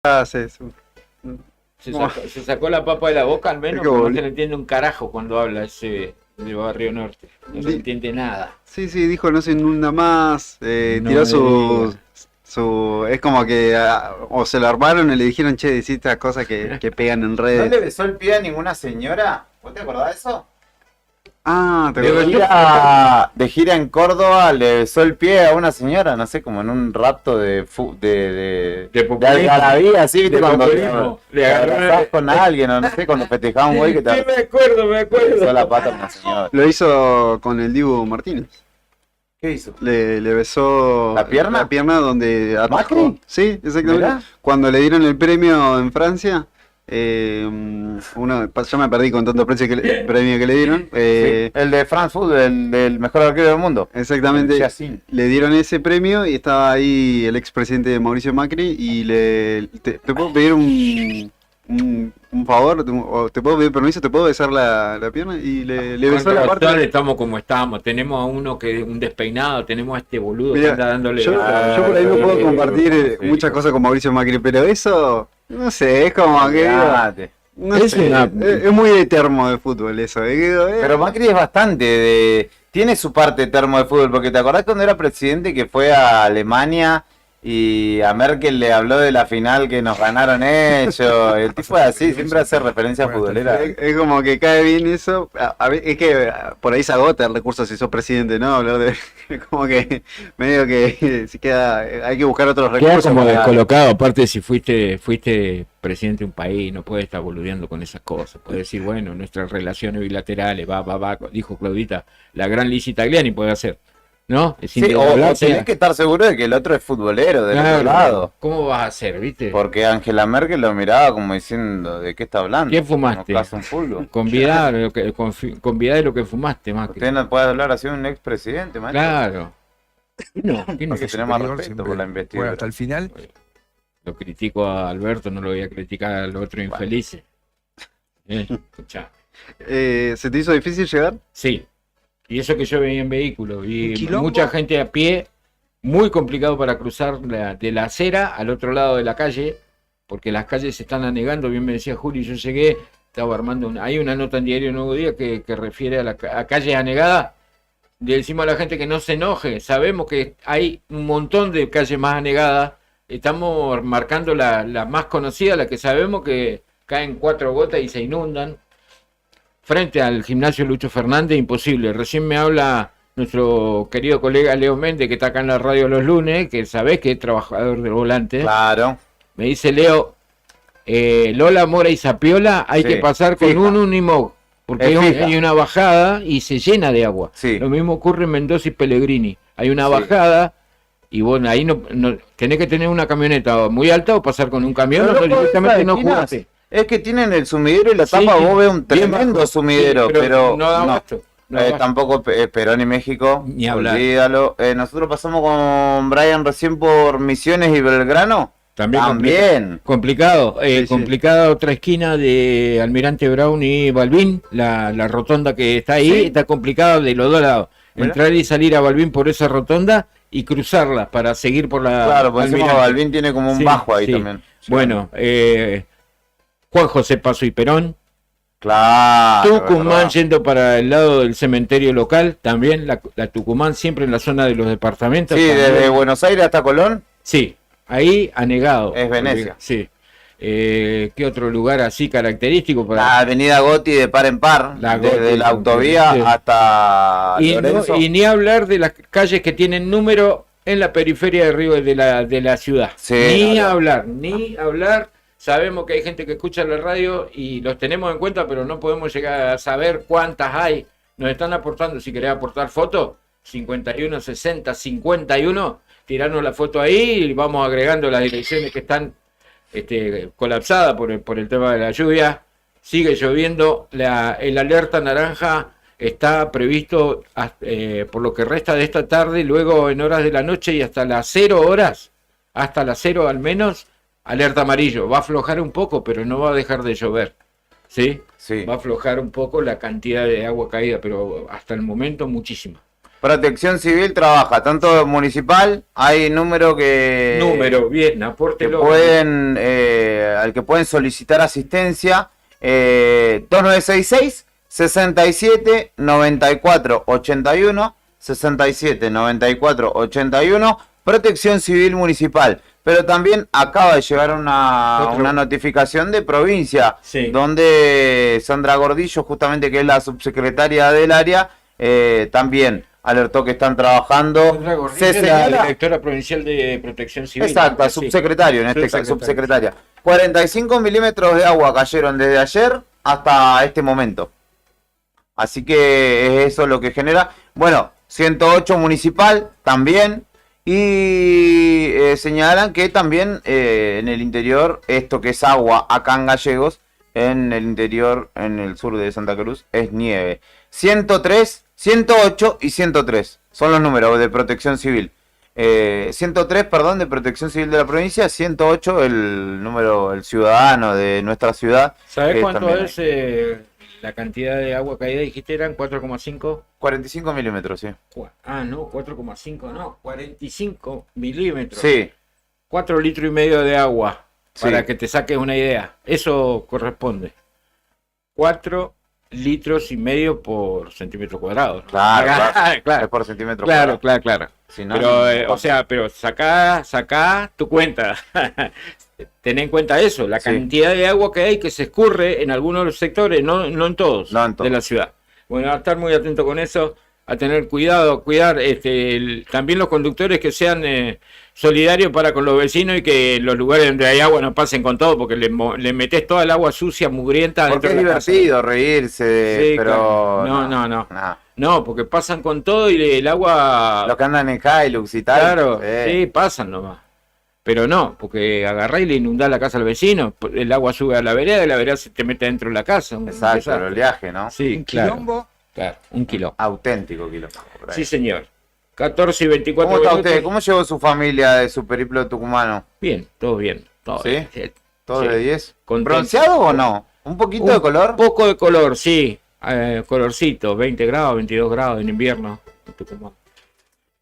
hace eso. Se sacó la papa de la boca al menos, Es que porque no boludo. se le entiende un carajo cuando habla ese de Barrio Norte. No se le entiende nada. Sí, dijo no se inunda más, No tiró me digas. es como que o se lo armaron y le dijeron, che, decí estas cosas que pegan en ¿No le redes. besó el pie a ninguna señora? ¿Vos te acordás de eso? Ah, ¿te De acordás? De gira en Córdoba le besó el pie a una señora, no sé, como en un rapto De de populismo. algarabía, así, ¿viste? De Cuando populismo. le agarrás con alguien, o no sé, cuando festejaba un güey que te Sí, me acuerdo. besó la pata a una señora. Lo hizo con el Dibu Martínez. ¿Qué hizo? Le besó ¿La pierna? la pierna donde atajó. ¿Macri? Sí, exactamente. Mirá. Cuando le dieron el premio en Francia, yo me perdí con tanto premio que le dieron. Sí, el de France Food, el del mejor arquero del mundo. Exactamente, Yacine. le dieron ese premio y estaba ahí el expresidente Mauricio Macri y ¿te puedo pedir un favor? ¿O te puedo pedir permiso? ¿Te puedo besar la pierna? Y le besó Con la razón parte. estamos como estamos. Tenemos a uno que un despeinado, tenemos a este boludo que Mira, anda dándole. yo por ahí no puedo compartir sí. muchas cosas con Mauricio Macri, pero eso, no sé, es como que... Olvidate. No Es sé, una- es muy de termo de fútbol eso. Pero Macri es bastante tiene su parte termo de fútbol, porque te acordás cuando era presidente que fue a Alemania y a Merkel le habló de la final que nos ganaron ellos. El tipo es así, siempre hace referencia futbolera. Es como que cae bien eso. Es que por ahí se agota el recurso si sos presidente, ¿no? Hablar de... Como que medio que se queda... Hay que buscar otros Queda recursos. como para- descolocado, aparte si fuiste presidente de un país, no puedes estar boludeando con esas cosas. Puedes decir, bueno, nuestras relaciones bilaterales, va, dijo Claudita, la gran Lizzie Tagliani puede hacer, ¿no? Es Sí, o hablarse. tenés que estar seguro de que el otro es futbolero del Claro, otro lado. ¿cómo vas a hacer, viste? Porque Angela Merkel lo miraba como diciendo, ¿de qué está hablando? ¿Qué fumaste? No caso un fulbo. Convidar de lo que fumaste, más Usted no puede hablar así de un expresidente, maestro. Claro. No, ¿qué no? Porque tenemos más superior, respeto siempre por la juega investidura. hasta el final. Lo critico a Alberto, no lo voy a criticar al otro infeliz. Escuchá. ¿Se te hizo difícil llegar? Sí, y eso que yo venía en vehículo, ¿Un y quilombo? mucha gente a pie, muy complicado para cruzar de la acera al otro lado de la calle, porque las calles se están anegando, bien me decía Juli, yo llegué, estaba armando, hay una nota en Diario Nuevo Día que refiere a calles anegadas, le decimos a la gente que no se enoje, sabemos que hay un montón de calles más anegadas, estamos marcando la más conocida, la que sabemos que caen 4 gotas y se inundan. Frente al gimnasio Lucho Fernández, imposible. Recién me habla nuestro querido colega Leo Méndez, que está acá en la radio los lunes, que sabés que es trabajador del volante. Claro. Me dice Leo, Lola, Mora y Zapiola hay Sí, que pasar con fija. un Unimog, porque Es fija. hay una bajada y se llena de agua. Sí. Lo mismo ocurre en Mendoza y Pellegrini. Hay una Sí. bajada y bueno, ahí no tenés que tener una camioneta muy alta o pasar con un camión Pero o loco, directamente esas no esquinas, jugaste. Es que tienen el sumidero y la Sí, tapa, sí. vos ves un Bien tremendo bajo. sumidero, Sí, pero no da no. abasto. No da abasto. Tampoco Perón y México, Ni hablar. olvídalo. Nosotros pasamos con Brian recién por Misiones y Belgrano. También. Complicado, Sí. complicada otra esquina de Almirante Brown y Balbín, la rotonda que está ahí, Sí. está complicado de los dos lados. Mirá. Entrar y salir a Balbín por esa rotonda y cruzarla para seguir por la Claro, por encima Almirante. Balvin tiene como un Sí, bajo ahí sí. también. Bueno, Juan José Paso y Perón, Claro. Tucumán verdad. yendo para el lado del cementerio local, también la Tucumán siempre en la zona de los departamentos. Sí, también. desde Buenos Aires hasta Colón. Sí, ahí anegado. Es Venecia. Sí. ¿Qué otro lugar así característico La para avenida Gotti de par en par, La desde Gotti, la autovía sí. hasta y, Lorenzo. y ni hablar de las calles que tienen número en la periferia de Río de la ciudad. Sí, ni hablar. Sabemos que hay gente que escucha la radio y los tenemos en cuenta, pero no podemos llegar a saber cuántas hay. Nos están aportando, si querés aportar fotos, 51, 60, 51, tirarnos la foto ahí y vamos agregando las direcciones que están colapsadas por el tema de la lluvia. Sigue lloviendo, el alerta naranja está previsto por lo que resta de esta tarde, luego en horas de la noche y hasta las 0 horas, hasta las 0 al menos, alerta amarillo. Va a aflojar un poco, pero no va a dejar de llover, ¿sí? Sí. Va a aflojar un poco la cantidad de agua caída, pero hasta el momento muchísima. Protección Civil trabaja, tanto municipal, hay número que... Bien, que apórtelo. pueden, al que pueden solicitar asistencia, 2966 67 94 81, 67 94 81, Protección Civil Municipal. Pero también acaba de llegar una notificación de provincia, Sí. donde Sandra Gordillo, justamente que es la subsecretaria del área, también alertó que están trabajando. Sandra Gordillo es la directora provincial de Protección Civil. Exacto, Sí. subsecretario, en este caso, Subsecretario. subsecretaria. 45 milímetros de agua cayeron desde ayer hasta este momento. Así que es eso lo que genera. Bueno, 108 municipal también. Y señalan que también en el interior, esto que es agua acá en Gallegos, en el interior, en el sur de Santa Cruz, es nieve. 103, 108 y 103 son los números de Protección Civil. 103, perdón, de Protección Civil de la provincia, 108 el número, el ciudadano de nuestra ciudad. ¿Sabes cuánto también es la cantidad de agua caída? Dijiste eran 4,5. 45 milímetros, sí. No, 4,5 no, 45 milímetros. Sí, 4 litros y medio de agua, Sí. para que te saques una idea. Eso corresponde. 4 litros y medio por centímetro cuadrado, ¿no? claro, es claro, por centímetro claro, cuadrado. claro. Si no, Pero, no o sea, pero sacá tu cuenta. Ten en cuenta eso, la Sí. cantidad de agua que hay que se escurre en algunos de los sectores, no en todos, No en todos. de la ciudad. Bueno, a estar muy atento con eso, a tener cuidado, cuidar también los conductores que sean solidarios para con los vecinos y que los lugares donde hay agua no pasen con todo, porque le metes toda el agua sucia, mugrienta porque dentro es de la casa. divertido reírse, Sí, pero... claro. No. Nah. No, porque pasan con todo y el agua... Los que andan en Hilux y tal. Claro, sí, pasan nomás. Pero no, porque agarrá y le inundás la casa al vecino, el agua sube a la vereda y la vereda se te mete dentro de la casa. Exacto, desastre. el oleaje, ¿no? Sí, Un claro, quilombo. claro, un kilo. Auténtico quilombo. por ahí. Sí, señor. 14 y 24 ¿Cómo está minutos. usted? ¿Cómo llevó su familia de su periplo tucumano? Bien, todo bien. Todo ¿Sí? bien. ¿Todo Sí. de 10? Contento. ¿Bronceado o no? ¿Un poquito de color? Un poco de color, sí. Colorcito, 20 grados, 22 grados en invierno en Tucumán.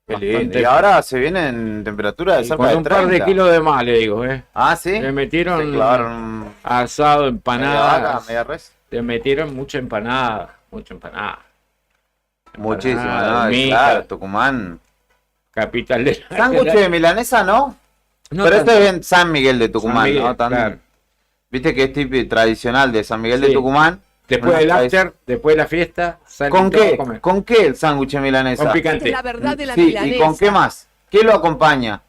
Qué lindo. Bastante. Y ahora se vienen temperaturas de Y cerca con de un par de 30. kilos de más, le digo, Ah, ¿sí? Le Se metieron clavaron asado, media vaca, empanadas. media res. Le metieron mucha empanada. Muchísimo, Empanada, ¿no? Y mica. claro, Tucumán. Capital de la... Sándwich de milanesa, ¿no? No Pero tanto. esto es en San Miguel de Tucumán, San Miguel, ¿no? claro. Viste que es típico tradicional de San Miguel de Sí. Tucumán. Después Una del tradición. after, después de la fiesta, salen ¿Con todos a qué? comer. ¿Con qué el sándwich de milanesa? Con Esta picante. es la verdad de la Sí, milanesa. ¿y con qué más? ¿Qué lo acompaña?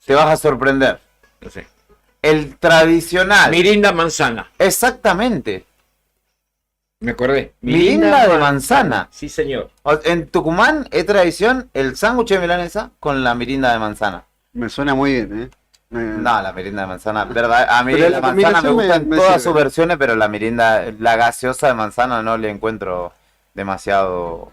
Te vas a sorprender. No sé. El tradicional. Mirinda manzana. Exactamente. Me acordé. Mirinda de manzana. Sí, señor. En Tucumán es tradición el sándwich de milanesa con la mirinda de manzana. Me suena muy bien, ¿eh? No, la mirinda de manzana, verdad, a mí Pero la la manzana me combinación gustan me todas sirve. sus versiones, pero la mirinda, la gaseosa de manzana no le encuentro demasiada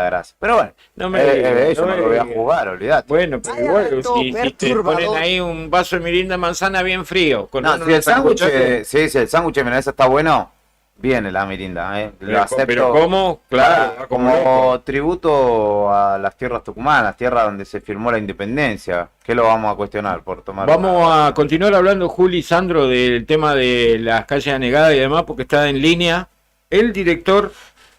gracia. Pero bueno, No me digas, yo no no me lo voy a digas. jugar, olvidate. Bueno, pero Vaya igual, dato si te perturbador. ponen ahí un vaso de mirinda manzana bien frío. Con No, unos si el sándwich, sanguchitos, si el sándwich de milanesa está bueno, viene la mirinda, lo pero, acepto. pero ¿cómo? Claro, Como tributo a las tierras tucumanas, tierra donde se firmó la independencia. ¿Qué lo vamos a cuestionar por tomar? Vamos a continuar hablando, Juli y Sandro, del tema de las calles anegadas y demás, porque está en línea el director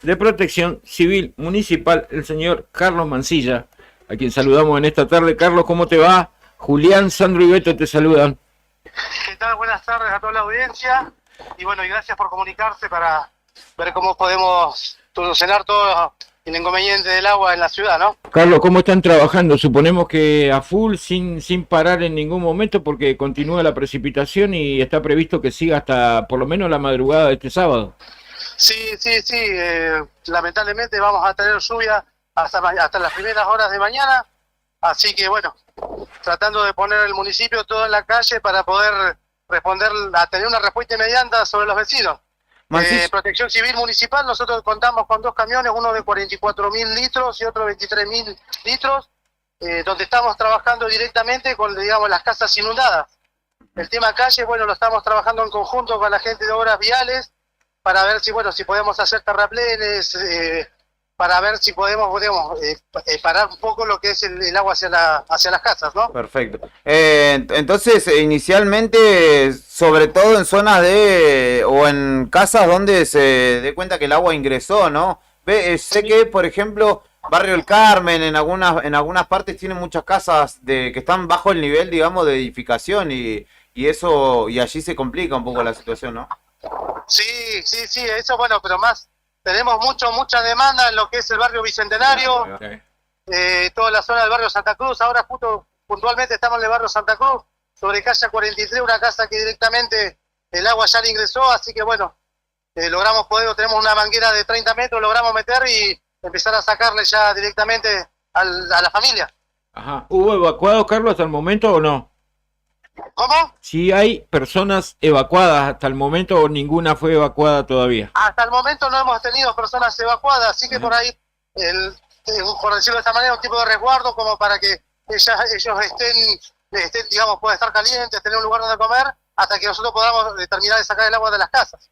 de Protección Civil Municipal, el señor Carlos Mancilla, a quien saludamos en esta tarde. Carlos, ¿cómo te va? Julián, Sandro y Beto te saludan. ¿Qué tal? Buenas tardes a toda la audiencia. Y bueno, y gracias por comunicarse para ver cómo podemos solucionar todo el inconveniente del agua en la ciudad, ¿no? Carlos, ¿cómo están trabajando? Suponemos que a full, sin parar en ningún momento, porque continúa la precipitación y está previsto que siga hasta por lo menos la madrugada de este sábado. Sí. Lamentablemente vamos a tener lluvia hasta las primeras horas de mañana. Así que bueno, tratando de poner el municipio todo en la calle para poder responder, a tener una respuesta inmediata sobre los vecinos. Mancilla. Protección Civil Municipal, nosotros contamos con 2 camiones, uno de 44.000 litros y otro de 23.000 litros, donde estamos trabajando directamente con, digamos, las casas inundadas. El tema calle, bueno, lo estamos trabajando en conjunto con la gente de obras viales para ver si podemos hacer terraplenes, para ver si podemos parar un poco lo que es el agua hacia las casas, ¿no? Perfecto. Entonces, inicialmente, sobre todo en zonas o en casas donde se dé cuenta que el agua ingresó, ¿no? Sé que, por ejemplo, Barrio El Carmen, en algunas partes tienen muchas casas que están bajo el nivel, digamos, de edificación y allí se complica un poco la situación, ¿no? Sí, eso bueno, pero más, tenemos mucha demanda en lo que es el barrio Bicentenario, toda la zona del barrio Santa Cruz. Ahora justo puntualmente estamos en el barrio Santa Cruz, sobre calle 43, una casa que directamente el agua ya le ingresó, así que bueno, tenemos una manguera de 30 metros, logramos meter y empezar a sacarle ya directamente a la familia. Ajá. ¿Hubo evacuados, Carlos, hasta el momento o no? ¿Cómo? Si hay personas evacuadas hasta el momento o ninguna fue evacuada todavía. Hasta el momento no hemos tenido personas evacuadas, así que por ahí, por decirlo de esta manera, un tipo de resguardo como para que ellos estén, digamos, puedan estar calientes, tener un lugar donde comer, hasta que nosotros podamos terminar de sacar el agua de las casas.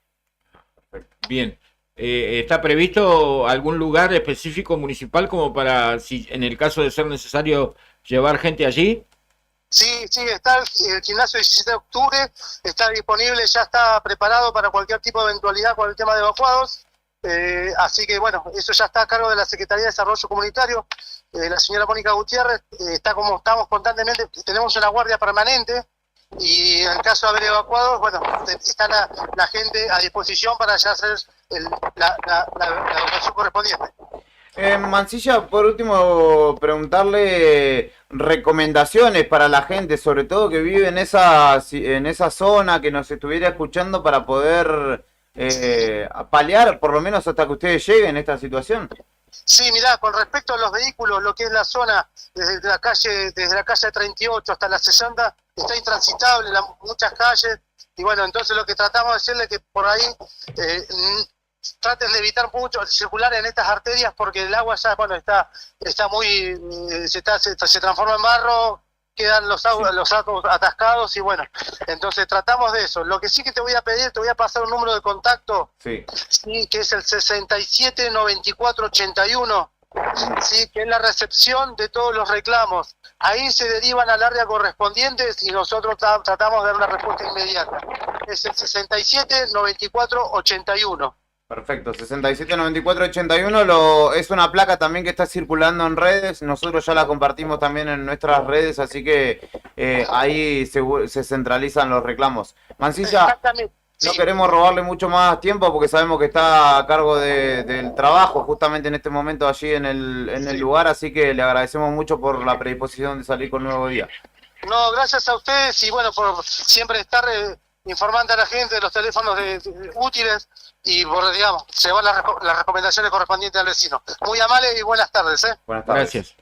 Bien. ¿Está previsto algún lugar específico municipal como para, si en el caso de ser necesario, llevar gente allí? Sí, está el gimnasio 17 de octubre, está disponible, ya está preparado para cualquier tipo de eventualidad con el tema de evacuados, así que bueno, eso ya está a cargo de la Secretaría de Desarrollo Comunitario, la señora Mónica Gutiérrez, estamos constantemente, tenemos una guardia permanente y en caso de haber evacuados, bueno, está la gente a disposición para ya hacer la evacuación correspondiente. Mansilla, por último, preguntarle recomendaciones para la gente, sobre todo que vive en esa zona, que nos estuviera escuchando para poder paliar, por lo menos hasta que ustedes lleguen a esta situación. Sí, mirá, con respecto a los vehículos, lo que es la zona desde la calle 38 hasta la 60, está intransitable, muchas calles, y bueno, entonces lo que tratamos de decirle que por ahí traten de evitar mucho circular en estas arterias porque el agua ya, bueno, está muy, se transforma en barro, quedan los autos atascados y bueno, entonces tratamos de eso. Lo que sí que te voy a pedir, te voy a pasar un número de contacto, sí, que es el 679481, sí, que es la recepción de todos los reclamos. Ahí se derivan al área correspondiente y nosotros tratamos de dar una respuesta inmediata. Es el 679481. Perfecto, 679481 es una placa también que está circulando en redes, nosotros ya la compartimos también en nuestras redes, así que ahí se centralizan los reclamos. Mansilla, exactamente. No queremos robarle mucho más tiempo porque sabemos que está a cargo del trabajo justamente en este momento allí en el lugar, así que le agradecemos mucho por la predisposición de salir con Nuevo Día. No, gracias a ustedes y bueno, por siempre estar informando a la gente de los teléfonos útiles y por, digamos, llevar las recomendaciones correspondientes al vecino. Muy amable y buenas tardes. Buenas tardes. Gracias.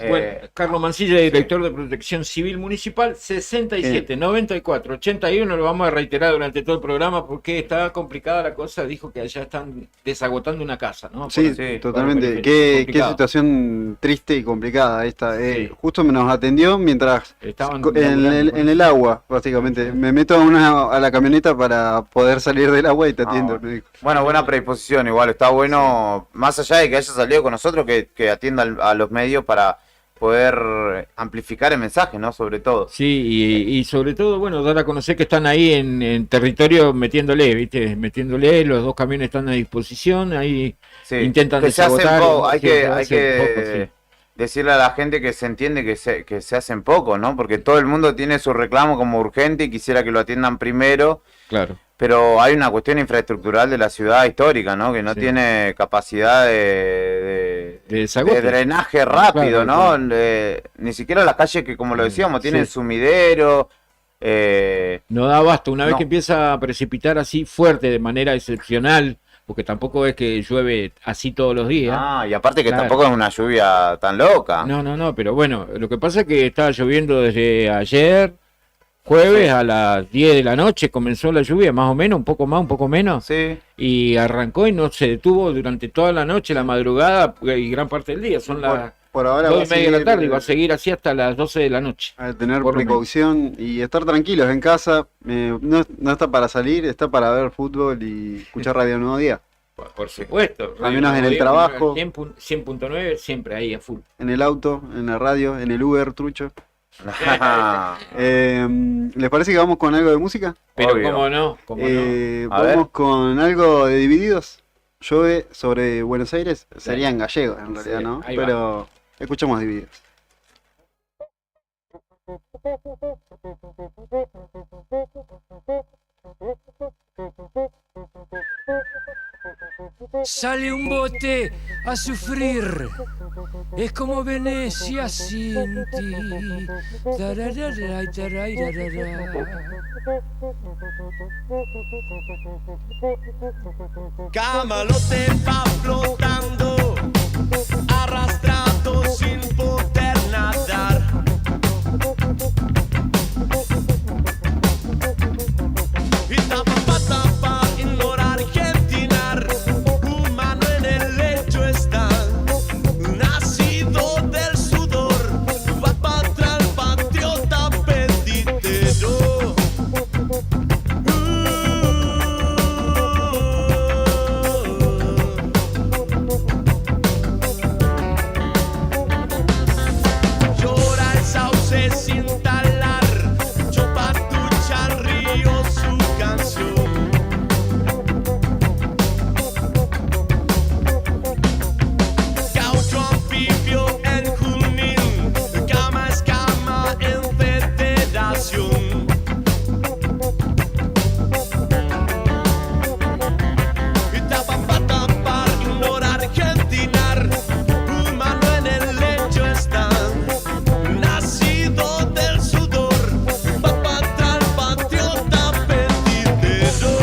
Bueno, Carlos Mansilla, director de Protección Civil Municipal, 679481, lo vamos a reiterar durante todo el programa porque está complicada la cosa, dijo que allá están desagotando una casa, ¿no? Sí, totalmente, qué situación triste y complicada esta. Justo nos atendió mientras estaban en el agua, básicamente, me meto a la camioneta para poder salir del agua y te atiendo, me dijo. Bueno, buena predisposición, igual, está bueno, más allá de que haya salido con nosotros, que atienda a los medios para poder amplificar el mensaje, ¿no? Sobre todo. Sí, y sobre todo, bueno, dar a conocer que están ahí en territorio metiéndole, ¿viste? Metiéndole, los dos camiones están a disposición, ahí intentan que desagotar. Hay que decirle a la gente que se entiende que se hacen poco, ¿no? Porque todo el mundo tiene su reclamo como urgente y quisiera que lo atiendan primero. Claro. Pero hay una cuestión infraestructural de la ciudad histórica, ¿no? Que no tiene capacidad de drenaje rápido, claro, ¿no? Ni siquiera las calles que, como lo decíamos, tienen sumidero. No da abasto. Una vez que empieza a precipitar así fuerte, de manera excepcional, porque tampoco es que llueve así todos los días. Y aparte que tampoco es una lluvia tan loca. No, pero bueno, lo que pasa es que está lloviendo desde ayer, jueves a las 10 de la noche comenzó la lluvia, más o menos, un poco más, un poco menos. Sí. Y arrancó y no se detuvo durante toda la noche, la madrugada y gran parte del día. Son las por ahora 2:30 de la tarde y va a seguir así hasta las 12 de la noche. A tener precaución y estar tranquilos en casa. No está para salir, está para ver fútbol y escuchar Radio Nuevo Día. Por supuesto. Al menos en el trabajo. 100.9 siempre ahí a full. En el auto, en la radio, en el Uber, trucho. ¿Les parece que vamos con algo de música? Pero Obvio. cómo no, cómo no. A ver. Vamos con algo de Divididos. Llueve sobre Buenos Aires. Serían gallegos en realidad, Sí, ¿no? ahí va. Pero escuchamos Divididos. Sale un bote a sufrir. Es como Venecia sin ti. Tararara, tararara. Camalote va flotando, arrastrado sin poder nadar. Y tapa para ignorar, argentinar, humano en el lecho está, nacido del sudor, va para atrás, patriota peditero. Llora el sauce sin talar, chopatucha al río su canción. Gaucho anfibio en Junín, cama escama en Federación. Y tapa para tapar, ignorar, argentinar, humano en el lecho está, nacido del sudor, va para atrás, patriota peditero.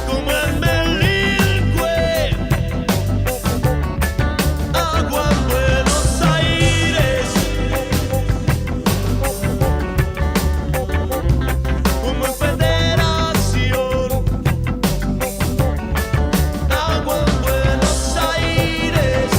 Como el melilcue, agua en Buenos Aires, como en Federación, agua en Buenos Aires.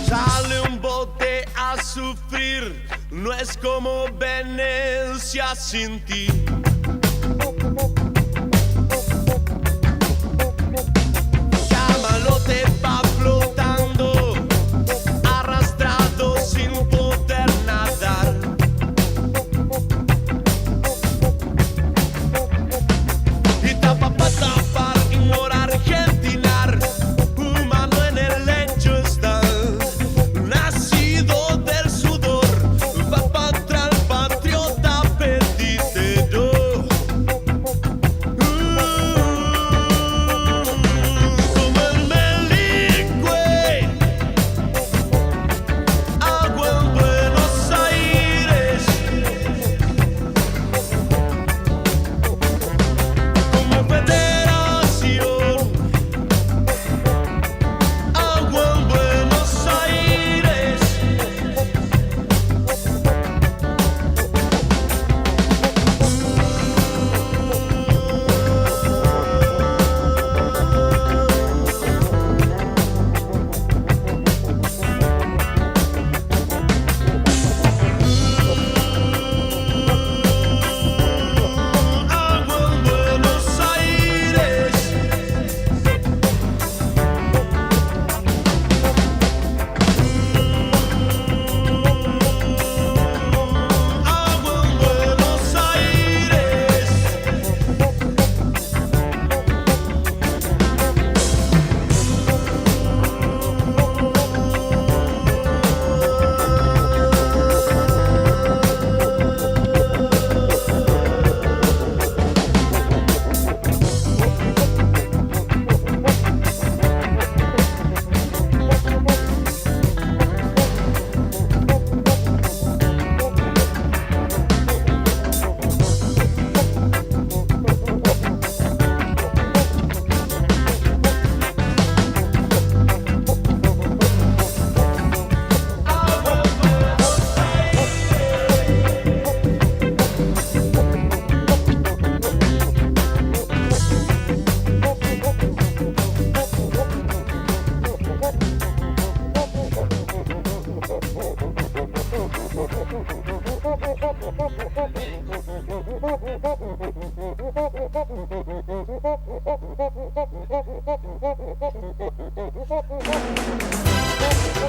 Sale un bote a sufrir, no es como Venecia sin ti. Camalote va flotando, arrastrado sin poder nadar. Y tapa para tapar, ignorar, argentinar, humano en el lecho está, nacido del sudor, va para atrás, patriota peditero.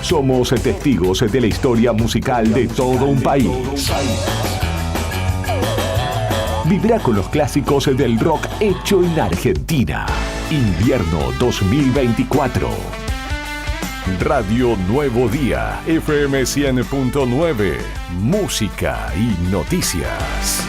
Somos testigos de la historia musical de todo un país. Vibra con los clásicos del rock hecho en Argentina. Invierno 2024. Radio Nuevo Día, FM 100.9. Música y noticias.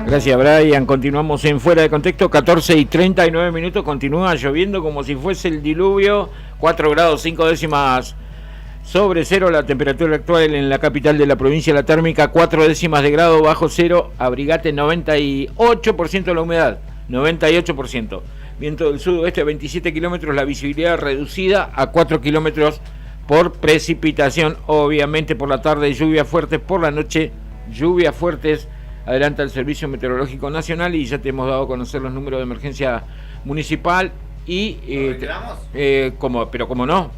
Gracias, Brian. Continuamos en Fuera de Contexto, 14:39. Continúa lloviendo como si fuese el diluvio. 4 grados 5 décimas sobre cero. La temperatura actual en la capital de la provincia, la térmica 4 décimas de grado bajo cero. Abrigate, 98% la humedad, 98%. Viento del sudoeste a 27 kilómetros, la visibilidad reducida a 4 kilómetros por precipitación. Obviamente por la tarde lluvias fuertes, por la noche lluvias fuertes. Adelanta el Servicio Meteorológico Nacional y ya te hemos dado a conocer los números de emergencia municipal y pero cómo no,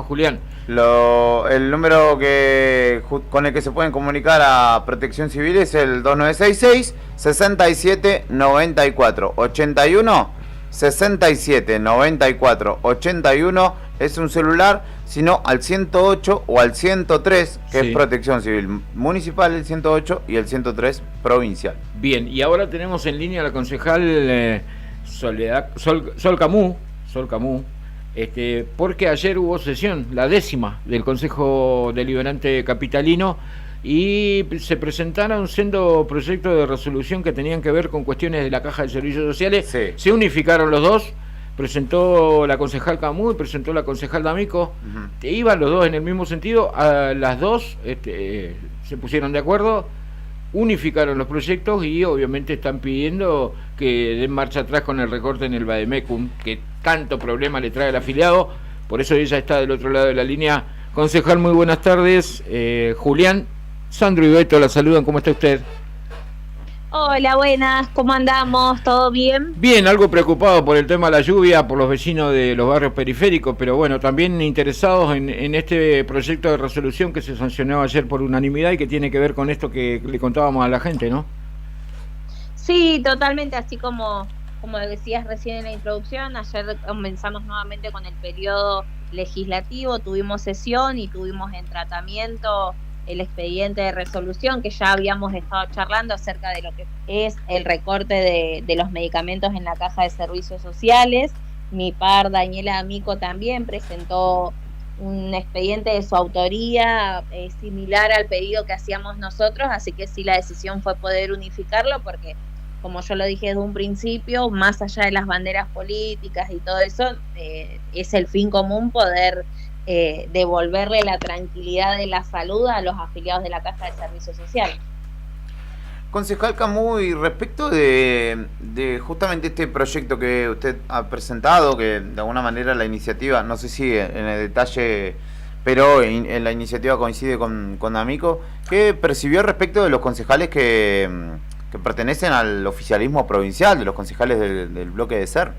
Julián. El número con el que se pueden comunicar a Protección Civil es el 2966 67 94 81 67 94 81. Es un celular, sino al 108 o al 103, que Sí. es Protección Civil Municipal, el 108, y el 103 provincial. Bien, y ahora tenemos en línea a la concejal Sol Camus, porque ayer hubo sesión, la 10ª del Consejo Deliberante Capitalino, y se presentaron sendo proyectos de resolución que tenían que ver con cuestiones de la Caja de Servicios Sociales. Sí. Se unificaron los dos. Presentó la concejal Camus y presentó la concejal D'Amico. Iban los dos en el mismo sentido. A las dos se pusieron de acuerdo, unificaron los proyectos y obviamente están pidiendo que den marcha atrás con el recorte en el Vademecum, que tanto problema le trae al afiliado. Por eso ella está del otro lado de la línea. Concejal, muy buenas tardes. Julián, Sandro y Beto la saludan. ¿Cómo está usted? Hola, buenas, ¿cómo andamos? ¿Todo bien? Bien, algo preocupado por el tema de la lluvia, por los vecinos de los barrios periféricos, pero bueno, también interesados en este proyecto de resolución que se sancionó ayer por unanimidad y que tiene que ver con esto que le contábamos a la gente, ¿no? Sí, totalmente, así como decías recién en la introducción, ayer comenzamos nuevamente con el periodo legislativo, tuvimos sesión y tuvimos en tratamiento el expediente de resolución que ya habíamos estado charlando acerca de lo que es el recorte de los medicamentos en la Caja de Servicios Sociales. Mi par, Daniela D'Amico, también presentó un expediente de su autoría similar al pedido que hacíamos nosotros, así que sí, la decisión fue poder unificarlo porque, como yo lo dije desde un principio, más allá de las banderas políticas y todo eso, es el fin común poder devolverle la tranquilidad de la salud a los afiliados de la Caja de Servicios Sociales. Concejal Camus, y respecto de justamente este proyecto que usted ha presentado, que de alguna manera la iniciativa, no sé si en el detalle, pero en la iniciativa coincide con D'Amico, ¿qué percibió respecto de los concejales que pertenecen al oficialismo provincial, de los concejales del bloque de SER?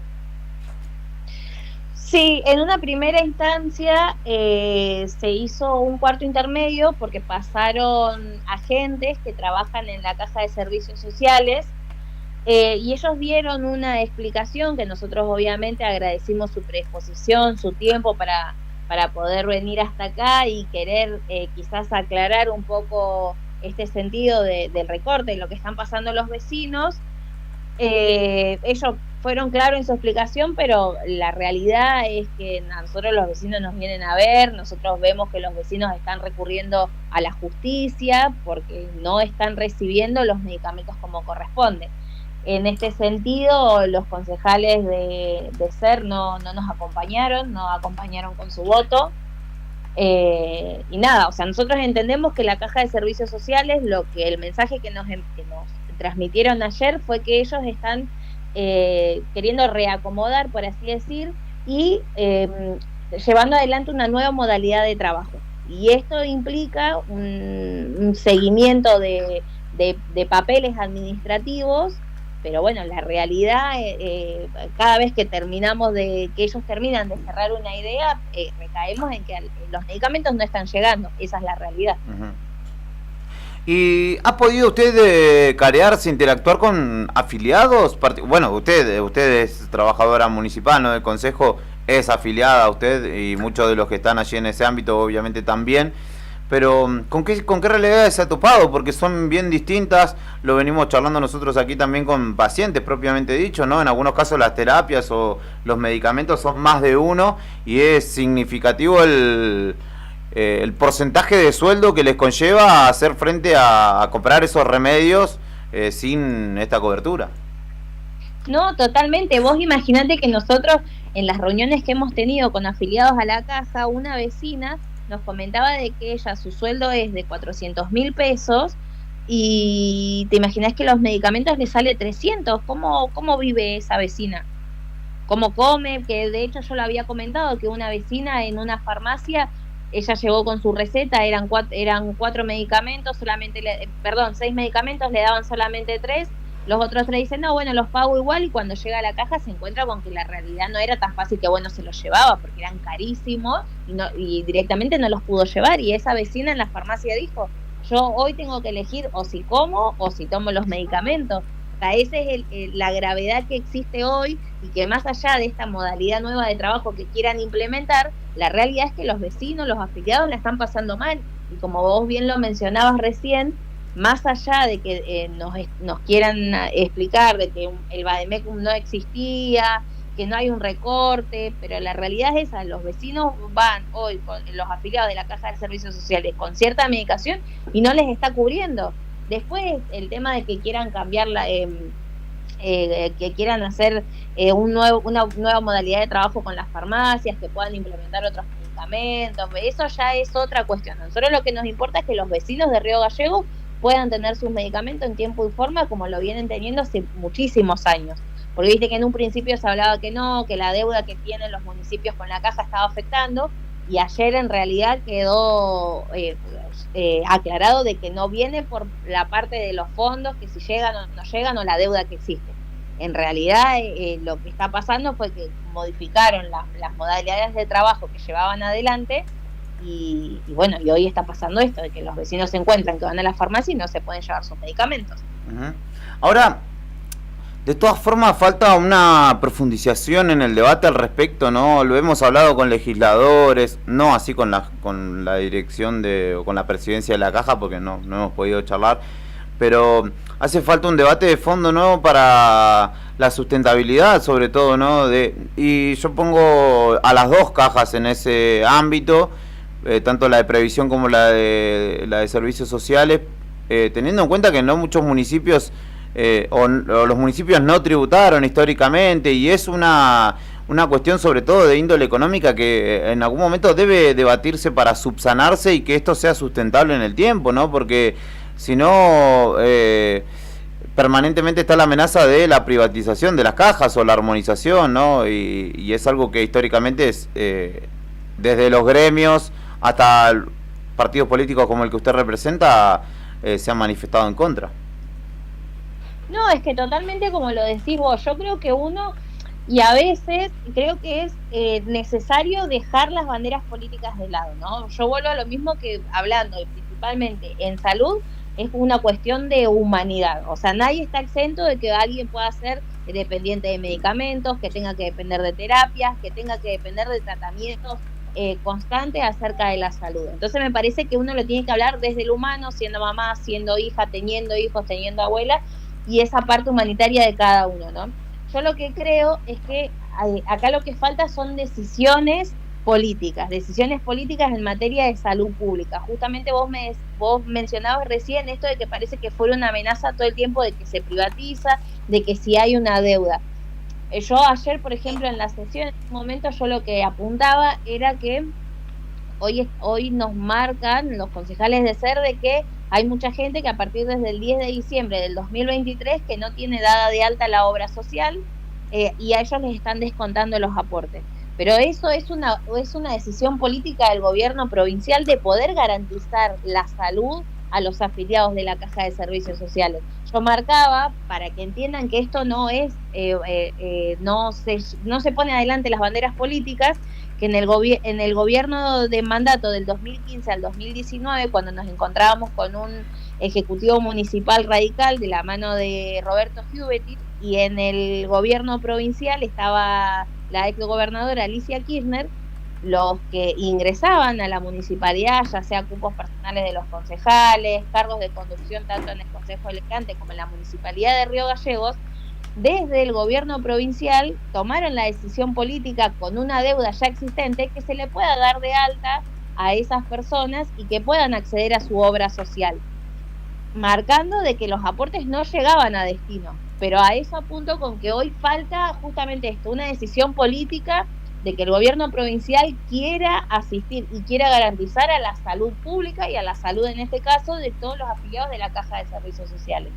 Sí, en una primera instancia se hizo un cuarto intermedio porque pasaron agentes que trabajan en la Caja de Servicios Sociales y ellos dieron una explicación que nosotros obviamente agradecimos su predisposición, su tiempo para poder venir hasta acá y querer quizás aclarar un poco este sentido del recorte, de lo que están pasando los vecinos. Ellos fueron claros en su explicación, pero la realidad es que a nosotros los vecinos nos vienen a ver, nosotros vemos que los vecinos están recurriendo a la justicia porque no están recibiendo los medicamentos como corresponde. En este sentido, los concejales de SER no nos acompañaron, no acompañaron con su voto. Y nada, o sea, nosotros entendemos que la Caja de Servicios Sociales, el mensaje que nos transmitieron ayer fue que ellos están queriendo reacomodar, por así decir, y llevando adelante una nueva modalidad de trabajo. Y esto implica un seguimiento de papeles administrativos, pero bueno, la realidad, cada vez que que ellos terminan de cerrar una idea, recaemos en que los medicamentos no están llegando. Esa es la realidad. Uh-huh. ¿Y ha podido usted carearse, interactuar con afiliados? Bueno, usted es trabajadora municipal, ¿no? Del consejo, es afiliada a usted y muchos de los que están allí en ese ámbito obviamente también. Pero ¿con qué realidades se ha topado? Porque son bien distintas, lo venimos charlando nosotros aquí también con pacientes propiamente dicho, ¿no? En algunos casos las terapias o los medicamentos son más de uno y es significativo el porcentaje de sueldo que les conlleva a hacer frente a comprar esos remedios sin esta cobertura. No, totalmente. Vos imaginate que nosotros en las reuniones que hemos tenido con afiliados a la caja, una vecina nos comentaba de que ella, su sueldo es de 400.000 pesos y te imaginas que los medicamentos le sale 300. ¿Cómo vive esa vecina? ¿Cómo come? Que de hecho yo lo había comentado, que una vecina en una farmacia, ella llegó con su receta, eran 4 medicamentos, 6 medicamentos, le daban solamente 3. Los otros 3 dicen, no, bueno, los pago igual, y cuando llega a la caja se encuentra con que la realidad no era tan fácil, que bueno, se los llevaba porque eran carísimos y directamente no los pudo llevar. Y esa vecina en la farmacia dijo, yo hoy tengo que elegir o si como o si tomo los medicamentos. O sea, esa es la gravedad que existe hoy, y que más allá de esta modalidad nueva de trabajo que quieran implementar, la realidad es que los vecinos, los afiliados la están pasando mal. Y como vos bien lo mencionabas recién, más allá de que nos quieran explicar de que el Vademecum no existía, que no hay un recorte, pero la realidad es esa, los vecinos van hoy con los afiliados de la Caja de Servicios Sociales con cierta medicación y no les está cubriendo. Después el tema de que quieran cambiar que quieran hacer una nueva modalidad de trabajo con las farmacias, que puedan implementar otros medicamentos, eso ya es otra cuestión. A nosotros lo que nos importa es que los vecinos de Río Gallegos puedan tener sus medicamentos en tiempo y forma, como lo vienen teniendo hace muchísimos años. Porque viste que en un principio se hablaba que no, que la deuda que tienen los municipios con la caja estaba afectando, y ayer en realidad quedó aclarado de que no viene por la parte de los fondos, que si llegan o no llegan, o la deuda que existe. En realidad lo que está pasando fue que modificaron las modalidades de trabajo que llevaban adelante. Y bueno, y hoy está pasando esto, de que los vecinos se encuentran que van a la farmacia y no se pueden llevar sus medicamentos. Uh-huh. Ahora, de todas formas, falta una profundización en el debate al respecto, ¿no? Lo hemos hablado con legisladores, no así con la dirección o con la presidencia de la caja, porque no hemos podido charlar, pero hace falta un debate de fondo, ¿no? Para la sustentabilidad, sobre todo, ¿no? Y yo pongo a las dos cajas en ese ámbito, tanto la de previsión como la de servicios sociales, teniendo en cuenta que no muchos municipios o los municipios no tributaron históricamente, y es una cuestión sobre todo de índole económica que en algún momento debe debatirse para subsanarse y que esto sea sustentable en el tiempo, ¿no? Porque si no, permanentemente está la amenaza de la privatización de las cajas o la armonización, ¿no? Y es algo que históricamente es desde los gremios hasta partidos políticos como el que usted representa se han manifestado en contra. No, es que totalmente como lo decís vos, yo creo que y a veces creo que es necesario dejar las banderas políticas de lado, ¿no? Yo vuelvo a lo mismo que hablando, y principalmente en salud, es una cuestión de humanidad. O sea, nadie está exento de que alguien pueda ser dependiente de medicamentos, que tenga que depender de terapias, que tenga que depender de tratamientos constante acerca de la salud. Entonces me parece que uno lo tiene que hablar desde el humano, siendo mamá, siendo hija, teniendo hijos, teniendo abuela, y esa parte humanitaria de cada uno, ¿no? Yo lo que creo es que acá lo que falta son decisiones políticas en materia de salud pública. Justamente vos mencionabas recién esto de que parece que fuera una amenaza todo el tiempo de que se privatiza, de que si hay una deuda. Yo ayer, por ejemplo, en la sesión, en un momento yo lo que apuntaba era que hoy nos marcan los concejales de SER de que hay mucha gente que a partir desde el 10 de diciembre del 2023 que no tiene dada de alta la obra social y a ellos les están descontando los aportes. Pero eso es una decisión política del gobierno provincial de poder garantizar la salud a los afiliados de la Caja de Servicios Sociales. Yo marcaba, para que entiendan que esto no es, no se pone adelante las banderas políticas, que en el gobierno de mandato del 2015 al 2019, cuando nos encontrábamos con un ejecutivo municipal radical de la mano de Roberto Giubetti, y en el gobierno provincial estaba la exgobernadora Alicia Kirchner, los que ingresaban a la municipalidad, ya sea cupos personales de los concejales, cargos de conducción tanto en el Consejo Deliberante como en la Municipalidad de Río Gallegos, desde el gobierno provincial tomaron la decisión política con una deuda ya existente que se le pueda dar de alta a esas personas y que puedan acceder a su obra social, marcando de que los aportes no llegaban a destino. Pero a eso apunto con que hoy falta justamente esto, una decisión política de que el gobierno provincial quiera asistir y quiera garantizar a la salud pública y a la salud, en este caso, de todos los afiliados de la Caja de Servicios Sociales.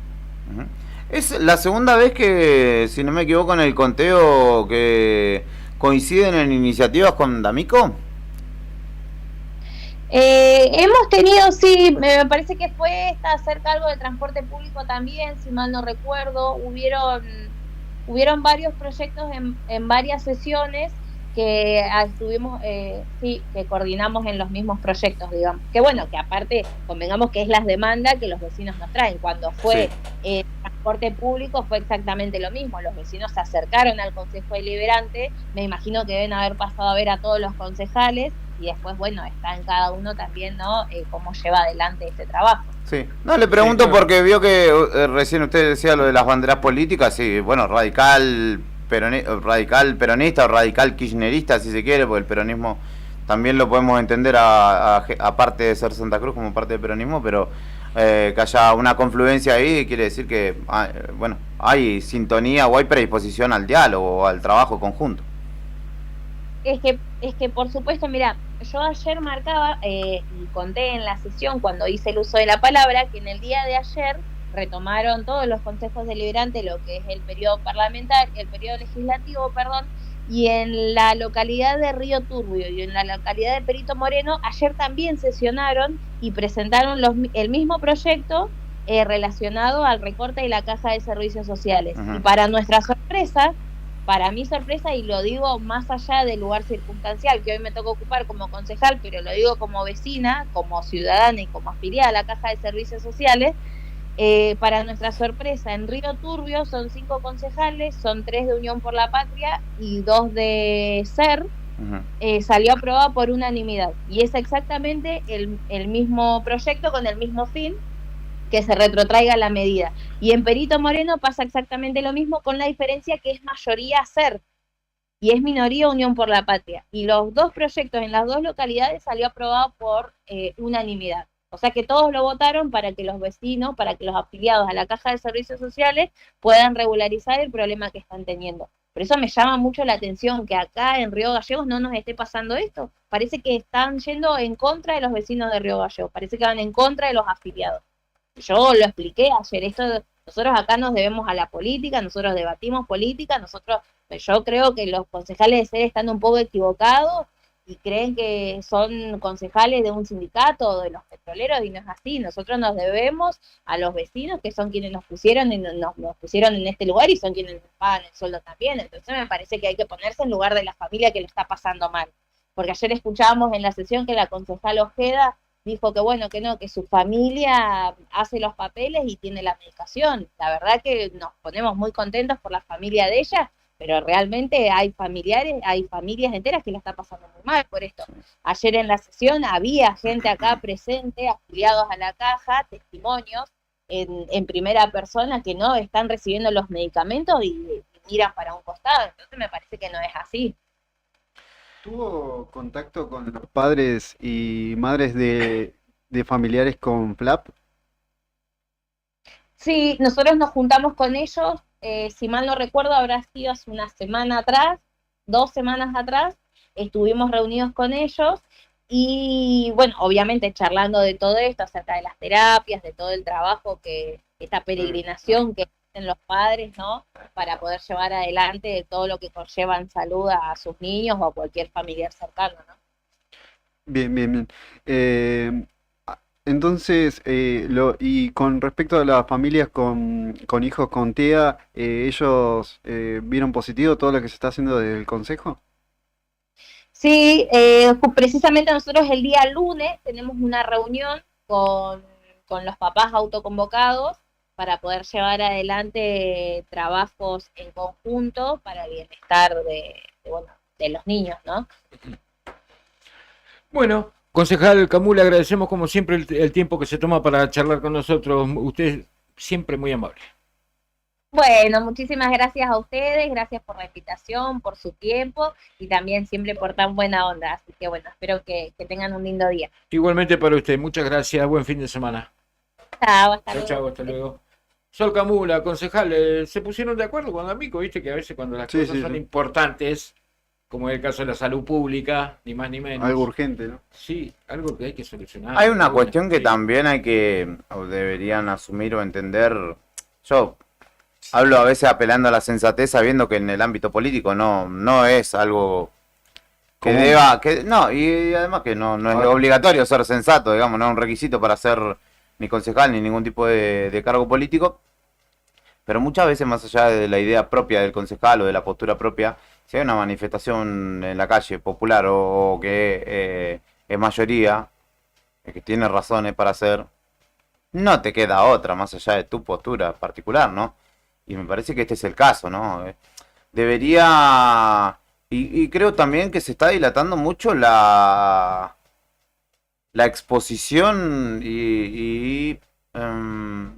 Uh-huh. Es la segunda vez que, si no me equivoco en el conteo, que coinciden en iniciativas con D'Amico. Hemos tenido, sí, me parece que fue esta acerca algo de transporte público también, si mal no recuerdo, hubieron varios proyectos en varias sesiones que estuvimos, sí, que coordinamos en los mismos proyectos, digamos. Que bueno, que aparte, convengamos que es las demandas que los vecinos nos traen. Cuando fue transporte público fue exactamente lo mismo. Los vecinos se acercaron al Consejo Deliberante, me imagino que deben haber pasado a ver a todos los concejales y después, bueno, está en cada uno también, ¿no? Cómo lleva adelante este trabajo. Sí, no, le pregunto porque vio que recién usted decía lo de las banderas políticas, y bueno, radical peronista o radical kirchnerista, si se quiere, porque el peronismo también lo podemos entender aparte de ser Santa Cruz como parte del peronismo, pero que haya una confluencia ahí quiere decir que bueno, hay sintonía o hay predisposición al diálogo o al trabajo conjunto. Es que por supuesto, mira, yo ayer marcaba y conté en la sesión cuando hice el uso de la palabra que en el día de ayer retomaron todos los consejos deliberantes lo que es el periodo legislativo, y en la localidad de Río Turbio y en la localidad de Perito Moreno ayer también sesionaron y presentaron el mismo proyecto relacionado al recorte de la Caja de Servicios Sociales. Uh-huh. Y para nuestra sorpresa, para mi sorpresa, y lo digo más allá del lugar circunstancial que hoy me toca ocupar como concejal, pero lo digo como vecina, como ciudadana y como afiliada a la Caja de Servicios Sociales, para nuestra sorpresa, en Río Turbio son 5 concejales, son 3 de Unión por la Patria y 2 de SER. Uh-huh. Salió aprobado por unanimidad y es exactamente el mismo proyecto con el mismo fin, que se retrotraiga la medida. Y en Perito Moreno pasa exactamente lo mismo, con la diferencia que es mayoría SER y es minoría Unión por la Patria, y los dos proyectos en las dos localidades salió aprobado por unanimidad. O sea que todos lo votaron para que los vecinos, para que los afiliados a la Caja de Servicios Sociales puedan regularizar el problema que están teniendo. Por eso me llama mucho la atención que acá en Río Gallegos no nos esté pasando esto. Parece que están yendo en contra de los vecinos de Río Gallegos, parece que van en contra de los afiliados. Yo lo expliqué ayer, nosotros acá nos debemos a la política, nosotros debatimos política, yo creo que los concejales de SER están un poco equivocados y creen que son concejales de un sindicato o de los petroleros, y no es así. Nosotros nos debemos a los vecinos, que son quienes nos pusieron en este lugar y son quienes nos pagan el sueldo también. Entonces me parece que hay que ponerse en lugar de la familia que lo está pasando mal. Porque ayer escuchábamos en la sesión que la concejal Ojeda dijo que bueno, que no, que su familia hace los papeles y tiene la medicación. La verdad que nos ponemos muy contentos por la familia de ella, pero realmente hay familias enteras que la están pasando muy mal por esto. Ayer en la sesión había gente acá presente, afiliados a la caja, testimonios en primera persona que no están recibiendo los medicamentos y miran para un costado, entonces me parece que no es así. ¿Tuvo contacto con los padres y madres de familiares con FLAP? Sí, nosotros nos juntamos con ellos, si mal no recuerdo habrá sido hace una semana atrás, 2 semanas atrás, estuvimos reunidos con ellos y bueno, obviamente charlando de todo esto, acerca de las terapias, de todo el trabajo esta peregrinación que hacen los padres, ¿no? Para poder llevar adelante todo lo que conlleva en salud a sus niños o a cualquier familiar cercano, ¿no? Bien, bien, bien. Entonces, y con respecto a las familias con hijos con TEA, ¿ellos vieron positivo todo lo que se está haciendo desde el Consejo? Sí, precisamente nosotros el día lunes tenemos una reunión con los papás autoconvocados para poder llevar adelante trabajos en conjunto para el bienestar de los niños, ¿no? Bueno, concejal Camus, le agradecemos como siempre el tiempo que se toma para charlar con nosotros. Usted siempre muy amable. Bueno, muchísimas gracias a ustedes, gracias por la invitación, por su tiempo y también siempre por tan buena onda. Así que bueno, espero que tengan un lindo día. Igualmente para usted, muchas gracias, buen fin de semana. Chao, hasta luego. Chao, hasta luego. Sol Camula, concejal, se pusieron de acuerdo con Amico, viste que a veces cuando las cosas son importantes, como es el caso de la salud pública, ni más ni menos. Algo urgente, ¿no? Sí, algo que hay que solucionar. Hay una cuestión que también hay que, o deberían asumir o entender. Yo hablo a veces apelando a la sensatez, sabiendo que en el ámbito político no es algo que no, y además que no es obligatorio ser sensato, digamos, no es un requisito para ser ni concejal ni ningún tipo de cargo político, pero muchas veces más allá de la idea propia del concejal o de la postura propia, si hay una manifestación en la calle popular o que es mayoría, que tiene razones para hacer, no te queda otra más allá de tu postura particular, ¿no? Y me parece que este es el caso, ¿no? Debería... Y creo también que se está dilatando mucho la exposición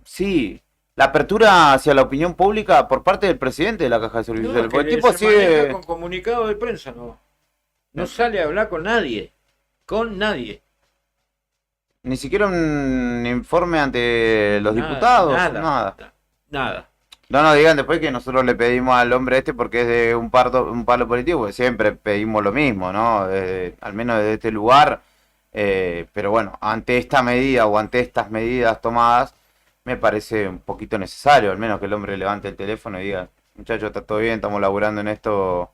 sí, la apertura hacia la opinión pública por parte del presidente de la Caja de Servicios Sociales. Porque el tipo sigue con comunicado de prensa, no sale a hablar con nadie, ni siquiera un informe ante los diputados, nada. No digan después que nosotros le pedimos al hombre este porque es de un palo político, porque siempre pedimos lo mismo, ¿no? Al menos desde este lugar. Pero bueno, ante esta medida o ante estas medidas tomadas, me parece un poquito necesario, al menos que el hombre levante el teléfono y diga, muchachos, está todo bien, estamos laburando en estos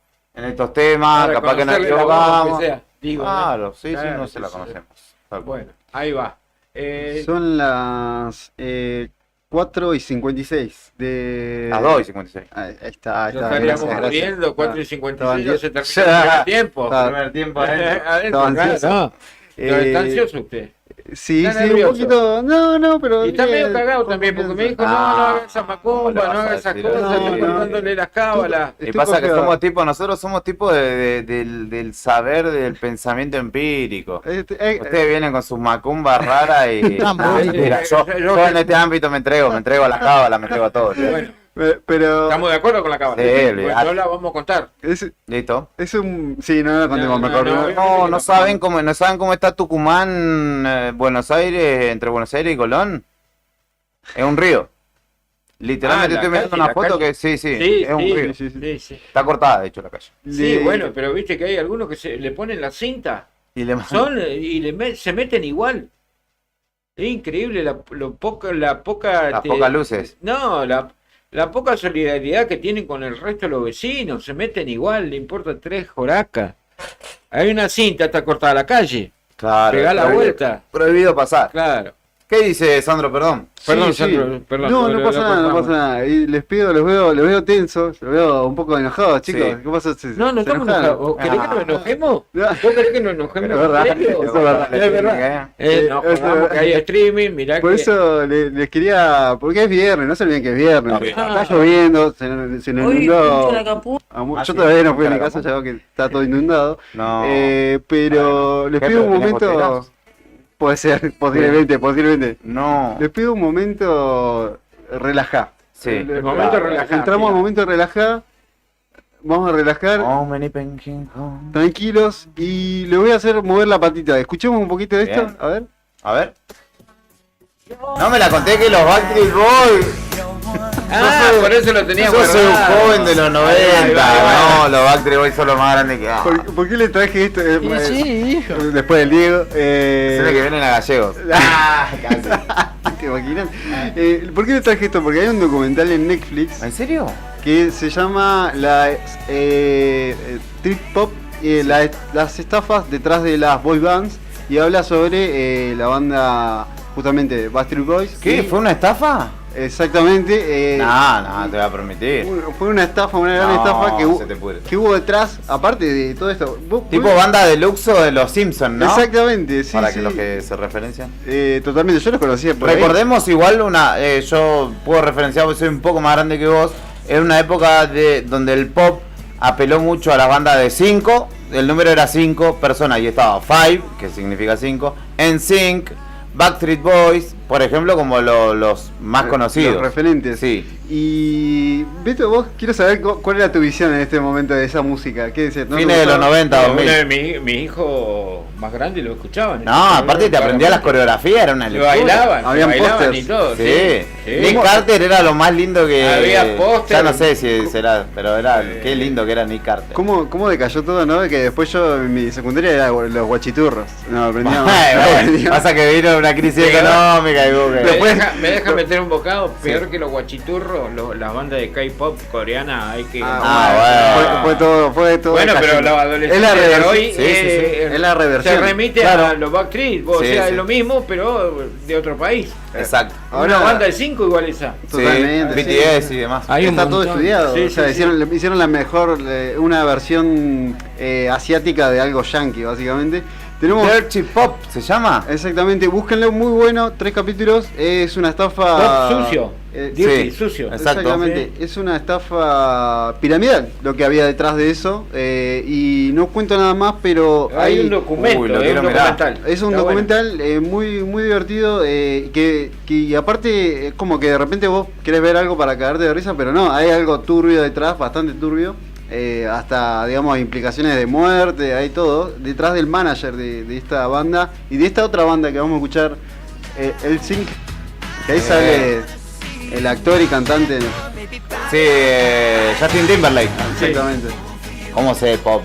temas, para capaz que nos conocerle la equivocamos. voz que sea, digo, claro, ¿no? sí, Claro, no se la sí. conocemos. Bueno, ahí va. Son las 4:56 de... Las 2:56. Ahí está. Ya estaríamos Gracias. muriendo, 4:56, ya se terminó Ya. el primer tiempo. Primer tiempo adentro. Adentro, Estaba ansioso. claro. ¿Está ansioso usted? Sí, Está un nervioso. poquito... No, pero... Y está medio cagado también, porque me dijo, no haga esa macumba, no haga esas cosas, dándole las cábalas. Y pasa que nosotros somos tipo del saber, del pensamiento empírico. Ustedes vienen con sus macumbas raras y... Mira, yo en este ámbito me entrego a la cábala, me entrego a todo. Bueno, pero... estamos de acuerdo con la cábala. Sí, Pues no la vamos a contar. ¿Listo? Es un... Sí, no la contemos mejor. No saben cómo está Tucumán, Buenos Aires, entre Buenos Aires y Colón. Es un río. Literalmente estoy mirando una foto que sí, es un río. Sí. Está cortada, de hecho, la calle. Sí, bueno, pero viste que hay algunos que le ponen la cinta Y le se meten igual. Es increíble las pocas luces. No, la poca solidaridad que tienen con el resto de los vecinos. Se meten igual, le importa 3 joracas. Hay una cinta, está cortada la calle. Claro. Pegá la vuelta. Prohibido pasar. Claro. ¿Qué dice Sandro? Perdón. Perdón, Sí, Sandro, perdón. No, lo no pasa nada, no cortamos. pasa nada. Y les pido, los veo tensos, los veo un poco enojados, chicos. Sí. ¿Qué pasa? No, no ¿Se estamos enojaron? enojados. ¿Querés que nos enojemos? No. ¿Vos querés que nos enojemos? Es verdad, ¿En serio? eso es verdad. Es verdad. No, Eso- jodamos que hay streaming, mirá Por que... eso les quería, porque es viernes, no se olviden que es viernes. No, Está lloviendo, se nos inundó. Yo todavía no fui a mi casa, ya veo que está todo inundado. No. Pero les ¿Qué, pido un pero tenés momento. goteras? Puede ser, posiblemente. No. Les pido un momento relajá. Sí. El momento relajá, Entramos al mira. momento relajá. Vamos a relajar. Oh, many penguins home. Tranquilos. Y le voy a hacer mover la patita. Escuchemos un poquito de esto. Bien. A ver. A ver. No me la conté que los Backstreet Boys. Ah, por eso lo tenía Yo soy un guardado. joven de los 90. Ahí va. No, los Backstreet Boys son los más grandes que hay. ¿Por qué le traje esto? Después del Diego. Tiene que vienen a gallegos. ¿Te imaginas? ¿Por qué le traje esto? Porque hay un documental en Netflix ¿En serio? que se llama Trip Pop, las estafas detrás de las boy bands, y habla sobre la banda justamente Backstreet Boys. ¿Qué? Y- ¿Fue una estafa? Exactamente. No, te voy a permitir. Fue una estafa, una gran No, estafa se te pudre. que hubo detrás, aparte de todo esto. Tipo banda de Luxo de los Simpsons, ¿no? Exactamente, sí. Para sí. que los que se referencian. Totalmente, yo los conocía por ahí. Recordemos igual yo puedo referenciar porque soy un poco más grande que vos. Era una época donde el pop apeló mucho a la banda de 5. El número era 5 personas y estaba 5, que significa 5, NSYNC, Backstreet Boys, por ejemplo, como los más conocidos. Los referentes. Sí. Y Beto, vos quiero saber cuál era tu visión en este momento de esa música. ¿Qué decías? ¿No te Fines de los gustaba? 90, Uno 2000. de mis hijos más grandes lo escuchaban. No, aparte te aprendía las coreografías, era una Lo locura. bailaban, Habían bailaban pósters. y todo. Sí. Sí. Nick Carter era lo más lindo que... Había póster. Ya no sé si será, pero era... Qué lindo que era Nick Carter. ¿Cómo decayó todo, no? Que después yo en mi secundaria era los guachiturros. No, aprendíamos. Bueno, pasa que vino una crisis Sí, económica y vos que... Me deja meter un bocado peor que los guachiturros, las bandas de K-pop coreana. Hay que. bueno. Fue todo. Bueno, pero decayendo. los adolescentes Es la de reversión. hoy Sí, sí, sí. Es la reversión. se remite Claro. a los Backstreet, o Sí, sea, sí. es lo mismo, pero de otro país. Exacto. Ahora- Una banda de 5 igual esa. Totalmente, Sí, BTS y demás. Hay un Está todo montón. estudiado. Sí, o sea, sí, hicieron la mejor, una versión asiática de algo yankee, básicamente. Tenemos. Dirty Pop se llama. Exactamente, búsquenlo, muy bueno, 3 capítulos, es una estafa... Pop sucio. Dirty, sí. sucio. Exacto. Exactamente, es una estafa piramidal lo que había detrás de eso, y no cuento nada más, pero Hay un documento, Uy, lo es un quiero mirar. documental. es un Está bueno. documental muy divertido, que aparte es como que de repente vos querés ver algo para cagarte de risa, pero no, hay algo turbio detrás, bastante turbio. Hasta, digamos, implicaciones de muerte, hay todo, detrás del manager de esta banda y de esta otra banda que vamos a escuchar, el Sync, que ahí sale el actor y cantante. Sí, Justin Timberlake. Exactamente. ¿Cómo sé el pop,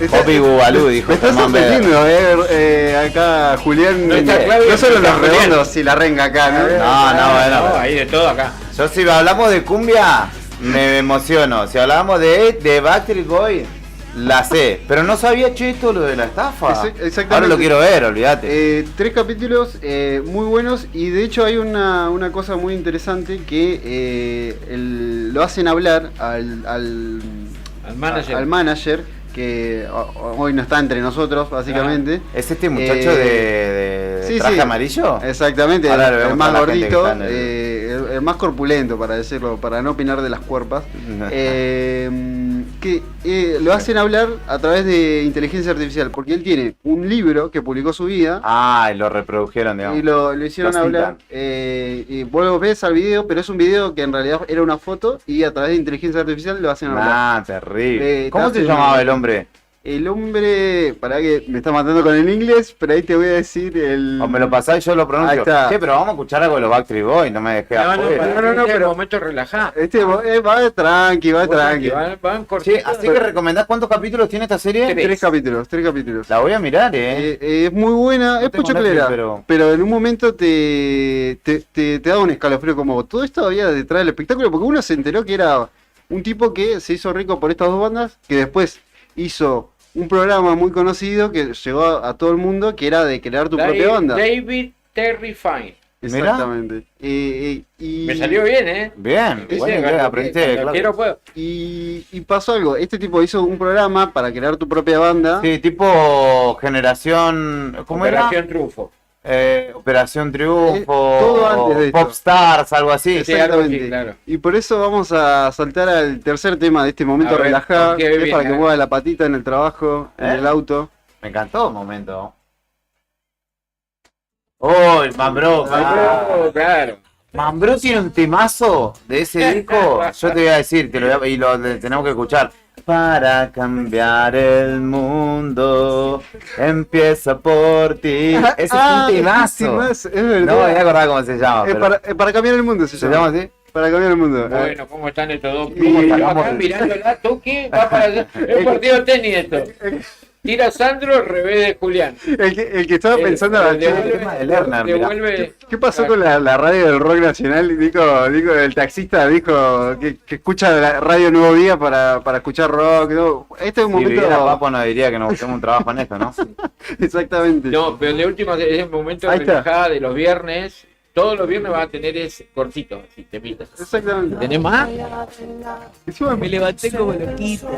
Está- Pop y Bubalú, dijo Me estás Germán Beder. sorprendiendo, acá Julián, No está Claudio, no solo está los Julián. redondos, si la renga acá, ¿no? bueno. Hay de todo acá. Yo si hablamos de cumbia, me emociono. Si hablábamos de Backstreet Boys, la sé. Pero no sabía, che, esto lo de la estafa. Exactamente. Ahora lo quiero ver, olvídate. 3 capítulos muy buenos, y de hecho hay una cosa muy interesante que lo hacen hablar al manager, que hoy no está entre nosotros, básicamente. ¿Es este muchacho de sí, traje sí. amarillo? Exactamente, Ahora lo el vemos más a la gente que gordito, está en el más corpulento, para decirlo, para no opinar de las cuerpas. Que lo hacen hablar a través de inteligencia artificial, porque él tiene un libro que publicó su vida. Ah, y lo reprodujeron, digamos. Y lo hicieron Lo hablar. citan. Y vuelvo ves al video, pero es un video que en realidad era una foto, y a través de inteligencia artificial lo hacen hablar. Ah, terrible. ¿Cómo te se hace llamaba una- el hombre? El hombre, para que me está matando con el inglés, pero ahí te voy a decir el. O me lo pasás y yo lo pronuncio. Ahí está. Che, pero vamos a escuchar algo de los Backstreet Boys, no me dejé afuera. No, pero- momento relajado. Va tranqui, va tranqui. Van Che, cortitos. así que recomendás cuántos capítulos tiene esta serie. 3 capítulos. La voy a mirar, Es muy buena, No es tengo pochoclera, Netflix, pero en un momento te da un escalofrío, como todo esto había detrás del espectáculo, porque uno se enteró que era un tipo que se hizo rico por estas dos bandas, que después hizo un programa muy conocido que llegó a todo el mundo, que era de crear tu propia banda. David Terrifying. Exactamente. Y Me salió bien, ¿eh? Bien, Sí, bueno, sí, que aprendiste, cuando claro. quiero puedo. y pasó algo. Este tipo hizo un programa para crear tu propia banda. Sí, tipo generación, ¿cómo Operación Trufo. era? Operación Triunfo, todo antes de esto. Popstars, algo así. Sí, algo así, Exactamente. claro. Y por eso vamos a saltar al tercer tema de este momento A ver, relajado, ¿con qué que es viene? para que mueva la patita en el trabajo, en el auto. Me encantó un momento. ¡Oh, el Mambrú! Claro. Mambrú tiene un temazo de ese disco. Yo te voy a decir, y lo tenemos que escuchar. Para cambiar el mundo, empieza por ti. Ese es un temazo. Es verdad. No me voy a acordar cómo se llama. pero- Para cambiar el mundo se ¿Se llama. llama así? Para cambiar el mundo. Bueno, ¿cómo están estos dos? ¿Cómo ¿Cómo sacamos acá el- mirándola? Toque, va para allá. Es partido de tenis esto. Tira Sandro, revés de Julián. El que estaba pensando, Devuelve- el tema de Lerner, mirá. devuelve- ¿qué pasó con la radio del rock nacional? Dijo, el taxista dijo que escucha la radio Nuevo Día para escuchar rock. ¿No? Este es un Si viviera momento. Papo nos diría que nos busquemos un trabajo en esto, ¿no? Exactamente. No, pero de última es el momento Ahí está. relajada de los viernes. Todos los viernes van a tener ese cortito, así, temitas. Exactamente. ¿Tenés más? Encima Me levanté como loquita.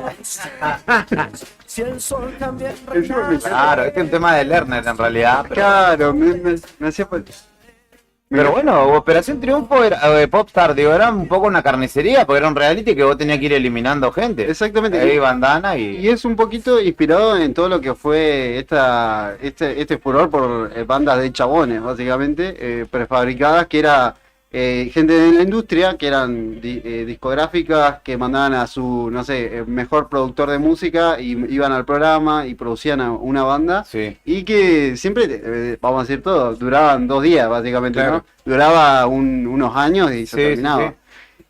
encima me- Claro, este es un tema de Lerner en realidad. Claro, me hacía falta. Pero bueno, Operación Triunfo era, Popstar, digo, era un poco una carnicería, porque era un reality que vos tenías que ir eliminando gente. Exactamente. Ahí bandana Y y... es un poquito inspirado en todo lo que fue este furor por bandas de chabones, básicamente, prefabricadas, que era gente de la industria, que eran discográficas que mandaban a su, no sé, mejor productor de música y iban al programa y producían a una banda. Sí. Y que siempre, vamos a decir todo, duraban 2 días, básicamente, Claro. ¿no? Duraba unos años y se Sí, terminaba.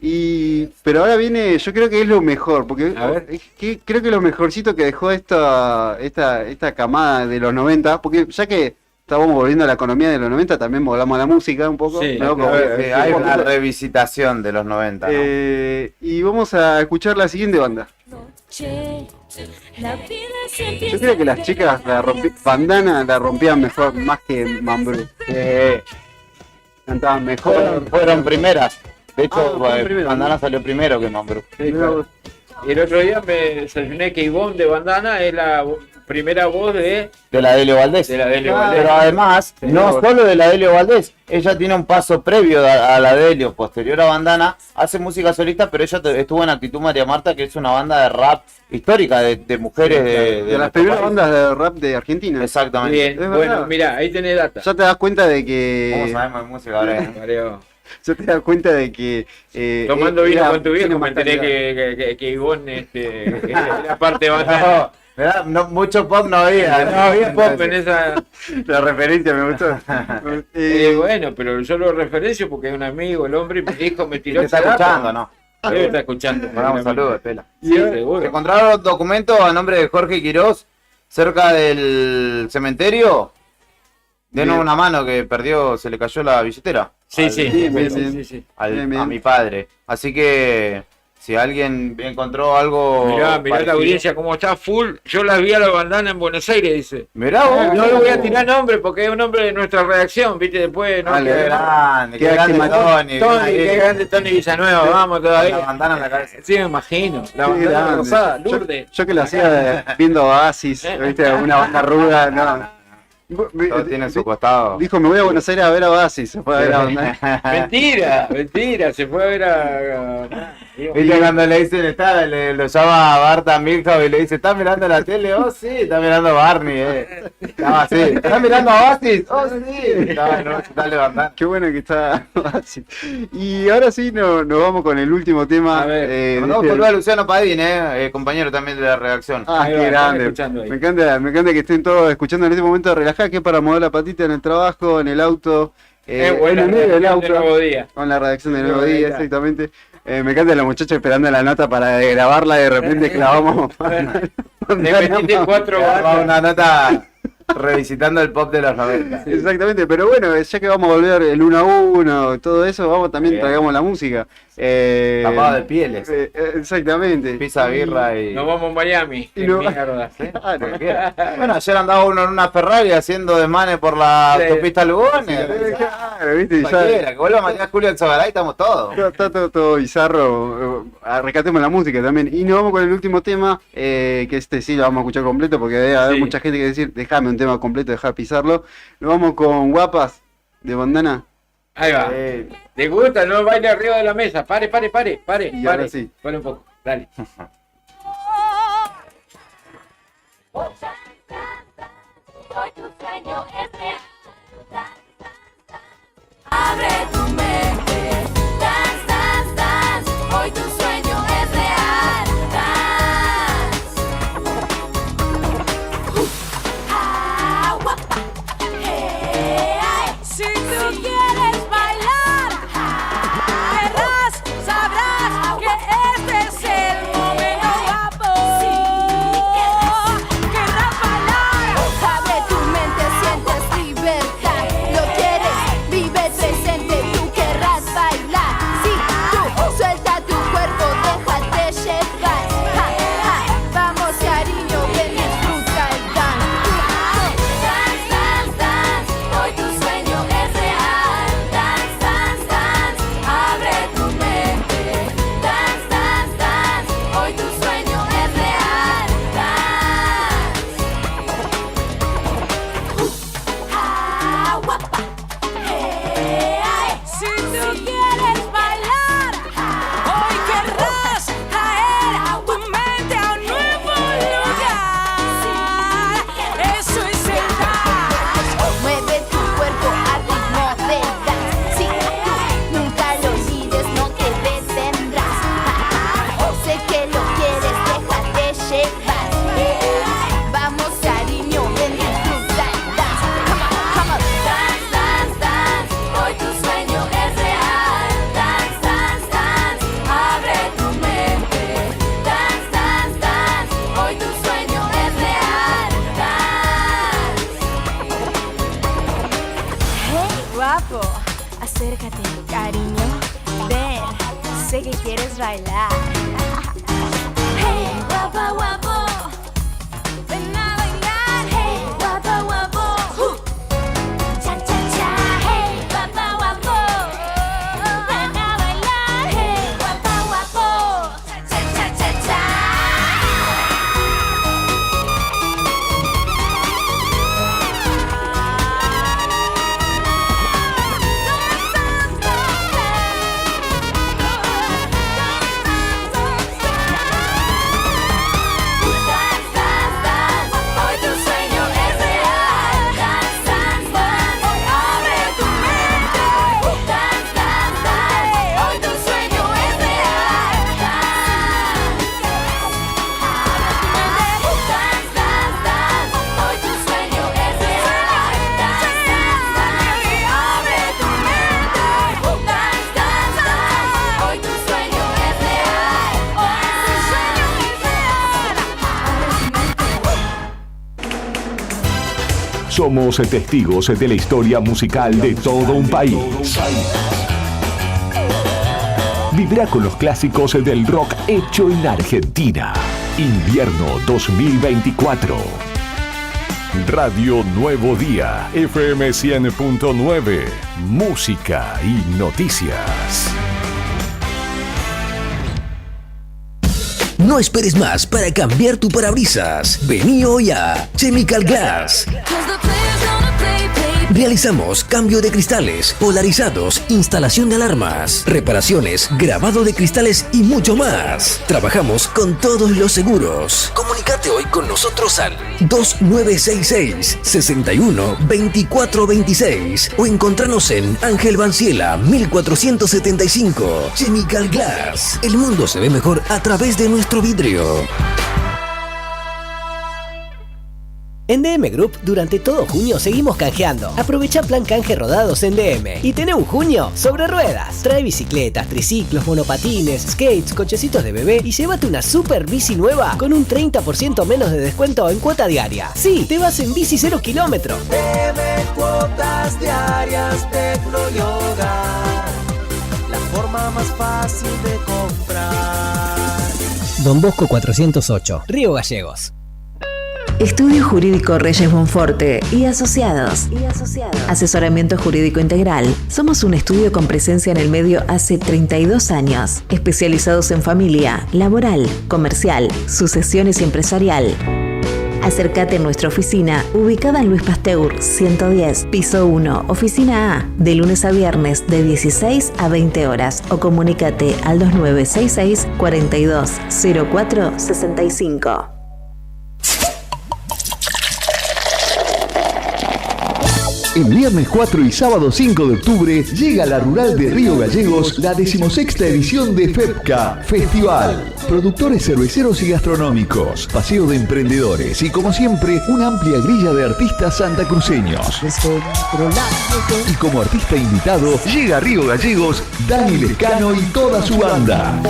sí, Pero ahora viene, yo creo que es lo mejor, porque A ver. es que creo que lo mejorcito que dejó esta camada de los 90, porque ya que estábamos volviendo a la economía de los 90, también volvamos a la música un poco. Sí, ¿no? claro, Como- Sí, hay una revisitación de los 90, ¿no? y vamos a escuchar la siguiente banda. Yo creo que las chicas Bandana la rompían mejor, más que Mambrú. Cantaban mejor. Fueron primeras. De hecho, fueron primeras, Bandana ¿no? salió primero que Mambrú. Sí, claro. Y el otro día me desayuné que Ivonne de Bandana es la primera voz de De la Delio Valdés. la Delio Claro. Valdés. Pero además, Sí, no vos. solo de la Delio Valdés, ella tiene un paso previo a la Delio, posterior a Bandana, hace música solista, pero ella estuvo en Actitud María Marta, que es una banda de rap histórica de mujeres De las nuestro primeras país. bandas de rap de Argentina. Exactamente. Bien, Es bueno, verdad. mira, ahí tenés data. Ya te das cuenta de ¿Cómo que. sabemos de música ahora? Mario. Ya te das cuenta de que. Tomando vino era- con tu tiene viejo me más enteré calidad. que Ivonne era parte de Bandana. No, ¿verdad? Mucho pop no había. No había pop en esa. La referencia me gustó. Bueno, pero yo lo referencio porque es un amigo, el hombre, y me dijo, me Y tiró te está ese dato. escuchando, ¿no? Debe estar escuchando. Le mandamos un saludo, Estela. Sí, seguro. Se encontraron documentos a nombre de Jorge Quirós cerca del cementerio. Denos Bien. una mano que perdió, se le cayó la billetera. Sí, Al- sí, bien, bien, sí, bien. sí, sí. Bien, bien. A mi padre. Así que si alguien encontró algo. Mirá la parecido- audiencia como está full. Yo la vi a la bandana en Buenos Aires, dice. Mirá vos. No le voy a tirar nombre porque es un nombre de nuestra redacción, viste, después no. Dale, Qué Que- grande, qué Qué grande grande, Tony. Tony, qué grande Tony Villanueva, vamos La todavía. bandana en la cabeza. Sí, me imagino. La Qué bandana grande. rosada, Lourdes. Yo que lo hacía viendo Oasis, ¿viste? Una banda ruda, no. Todo tiene su costado. Dijo, me voy a Buenos Aires a ver a Oasis. Se fue a ver a banda. Mentira, se fue a ver a. Viste cuando le dicen, lo llama a Barta Milhouse y le dice, ¿estás mirando la tele? Oh, sí, está mirando Barney, Estaba así, ¿estás mirando a Oasis? Oh, sí. Estaba, no, se está levantando. Qué bueno que está Oasis. Y ahora sí nos vamos con el último tema. A ver, Mandamos un saludo a Luciano Padín, compañero también de la redacción. Ah, Ahí va, qué están grande. escuchando ahí. Me encanta que estén todos escuchando en este momento de relajar, que es para mover la patita en el trabajo, en el auto, Buena en el medio del redacción de Nuevo auto, Día. con la redacción de Nuevo Nuevo Día, Día. exactamente. Me encanta la muchacha esperando la nota para grabarla y de repente clavamos. Le metiste 4 Va barras. una nota Revisitando el pop de los 90. Exactamente, pero bueno, ya que vamos a volver el 1-1, todo eso, vamos también Bien. traigamos la música. Tapado de pieles. Exactamente. Pizza, birra y... Nos vamos a Miami. Y qué no- mierda. Claro. Cualquiera. Bueno, ayer andaba uno en una Ferrari haciendo desmanes por la Sí. autopista Lugones. Claro, viste, ya Cualquiera, que vuelva Matías Julio del Sogaray, estamos todos. está todo bizarro. Rescatemos la música también. Y nos vamos con el último tema, que este sí lo vamos a escuchar completo porque debe haber Sí. mucha gente que decir, déjame un tema completo, dejar pisarlo. Nos vamos con Guapas de Bandana. Ahí va. ¿Te gusta? No baile arriba de la mesa. Pare. Y ahora sí. Pare un poco. Dale. Hoy tu sueño es real. Abre tu mente. Dance, dance, dance. Hoy tu sueño es real. Dance. Guapa. Hey, ay. Si tú quieres bailar, querrás, sabrás que este es el momento guapo. Querrás bailar. Abre tu mente, sientes libertad. Lo quieres, vive el presente. Tú querrás bailar. Si tú suelta tu cuerpo, déjate llevar. Ja, ja. Vamos, cariño, ven, disfruta el dance. Dance, dance, dance. Hoy tu sueño es real. Dance, dance, dance. Abre tu mente. Dance, dance, dance. Hoy tu sueño es real. Dance. Guapa. Hey, ay. Si tú quieres bailar, hoy querrás traer tu mente a un nuevo lugar. Eso es el dance. Mueve tu cuerpo al ritmo del dance. Si tú nunca lo olvides, no te detendrás. Sé que lo quieres, déjate llevar. Vamos, cariño, ven, disfruta el dance. Come on, come on. Dance, dance, dance. Hoy tu sueño es real. Dance, dance, dance. Abre tu mente. Dance, dance, dance. Hoy tu sueño es real. Dance. Hey, guapo. Acércate, cariño. Ven, sé que quieres bailar. Hey, guapo, guapo. Ven a bailar. Hey, guapo, guapo. Cha, cha, cha. Hey, guapo, guapo. Ven a bailar. Hey, guapo, guapo. Cha, cha, cha, cha. Dance, dance, dance. Hoy tu sueño es real. Dance, dance, dance. Abre tu mente. Dance, dance, dance. Hoy tu sueño es real. Dance. Dance, dance, dance. Hoy tu sueño es real. Dance, dance, dance. Abre tu mente. Dance, dance, dance. Hoy tu sueño es real. Hoy tu sueño es real. Somos testigos de la historia musical de todo un país. Vibra con los clásicos del rock hecho en Argentina. Invierno 2024. Radio Nuevo Día, FM 100.9. Música y noticias. No esperes más para cambiar tu parabrisas. Vení hoy a Chemical Glass. Realizamos cambio de cristales, polarizados, instalación de alarmas, reparaciones, grabado de cristales y mucho más. Trabajamos con todos los seguros. Comunicate hoy con nosotros al 2966 61 24 26 o encontranos en Ángel Banciela 1475. Chemical Glass. El mundo se ve mejor a través de nuestro vidrio. En DM Group, durante todo junio seguimos canjeando. Aprovecha plan canje rodados en DM y tené un junio sobre ruedas. Trae bicicletas, triciclos, monopatines, skates, cochecitos de bebé y llévate una super bici nueva con un 30% menos de descuento en cuota diaria. Sí, te vas en bici 0 kilómetros. DM Cuotas Diarias Tecnoyoga, la forma más fácil de comprar. Don Bosco 408, Río Gallegos. Estudio Jurídico Reyes Bonforte y Asociados. Asesoramiento jurídico integral. Somos un estudio con presencia en el medio hace 32 años. Especializados en familia, laboral, comercial, sucesiones y empresarial. Acércate a nuestra oficina, ubicada en Luis Pasteur 110, piso 1, oficina A, de lunes a viernes de 16 a 20 horas o comunícate al 2966 420465. El viernes 4 y sábado 5 de octubre llega a la Rural de Río Gallegos la 16ª edición de FEPCA Festival. Productores cerveceros y gastronómicos, paseo de emprendedores y como siempre una amplia grilla de artistas santacruceños. Y como artista invitado llega a Río Gallegos Dani Lescano y toda su banda.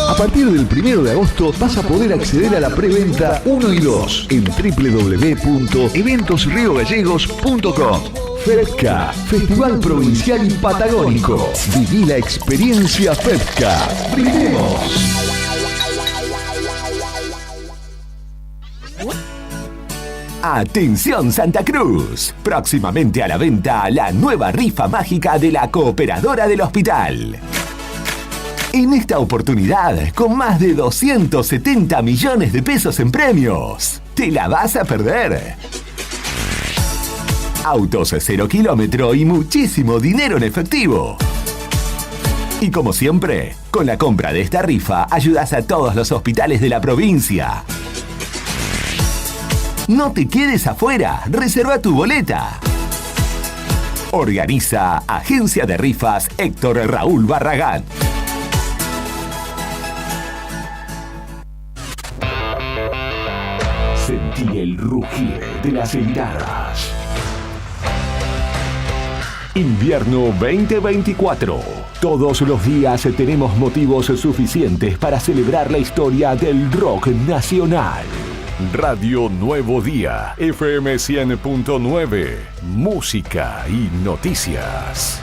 A partir del 1 de agosto vas a poder acceder a la preventa 1 y 2 en www.eventosriogallegos.com. FEPCA, Festival Provincial y Patagónico. Viví la experiencia FEPCA. ¡Brindemos! Atención Santa Cruz, próximamente a la venta la nueva rifa mágica de la Cooperadora del Hospital. En esta oportunidad, con más de 270 millones de pesos en premios, ¿te la vas a perder? Autos 0 kilómetro y muchísimo dinero en efectivo. Y como siempre, con la compra de esta rifa ayudas a todos los hospitales de la provincia. No te quedes afuera, reserva tu boleta. Organiza Agencia de Rifas Héctor Raúl Barragán. Sentí el rugir de las heladas. Invierno 2024. Todos los días tenemos motivos suficientes para celebrar la historia del rock nacional. Radio Nuevo Día, FM 100.9, música y noticias.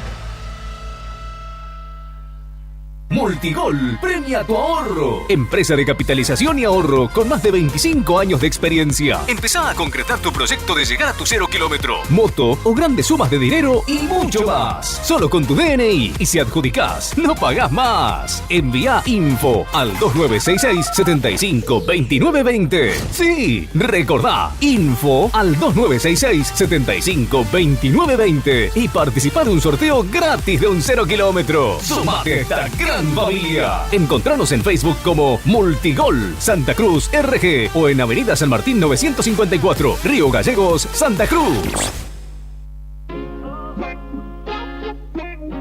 Multigol premia tu ahorro. Empresa de capitalización y ahorro con más de 25 años de experiencia. Empezá a concretar tu proyecto de llegar a tu 0 kilómetro, moto o grandes sumas de dinero y mucho más. Solo con tu DNI y si adjudicás, no pagás más. Envía info al 2966 75 29 20. Sí, recordá, info al 2966 75 29 20 y participá de un sorteo gratis de un 0 kilómetro. Sumate a esta gran familia. Encontranos en Facebook como Multigol Santa Cruz RG o en Avenida San Martín 954, Río Gallegos, Santa Cruz.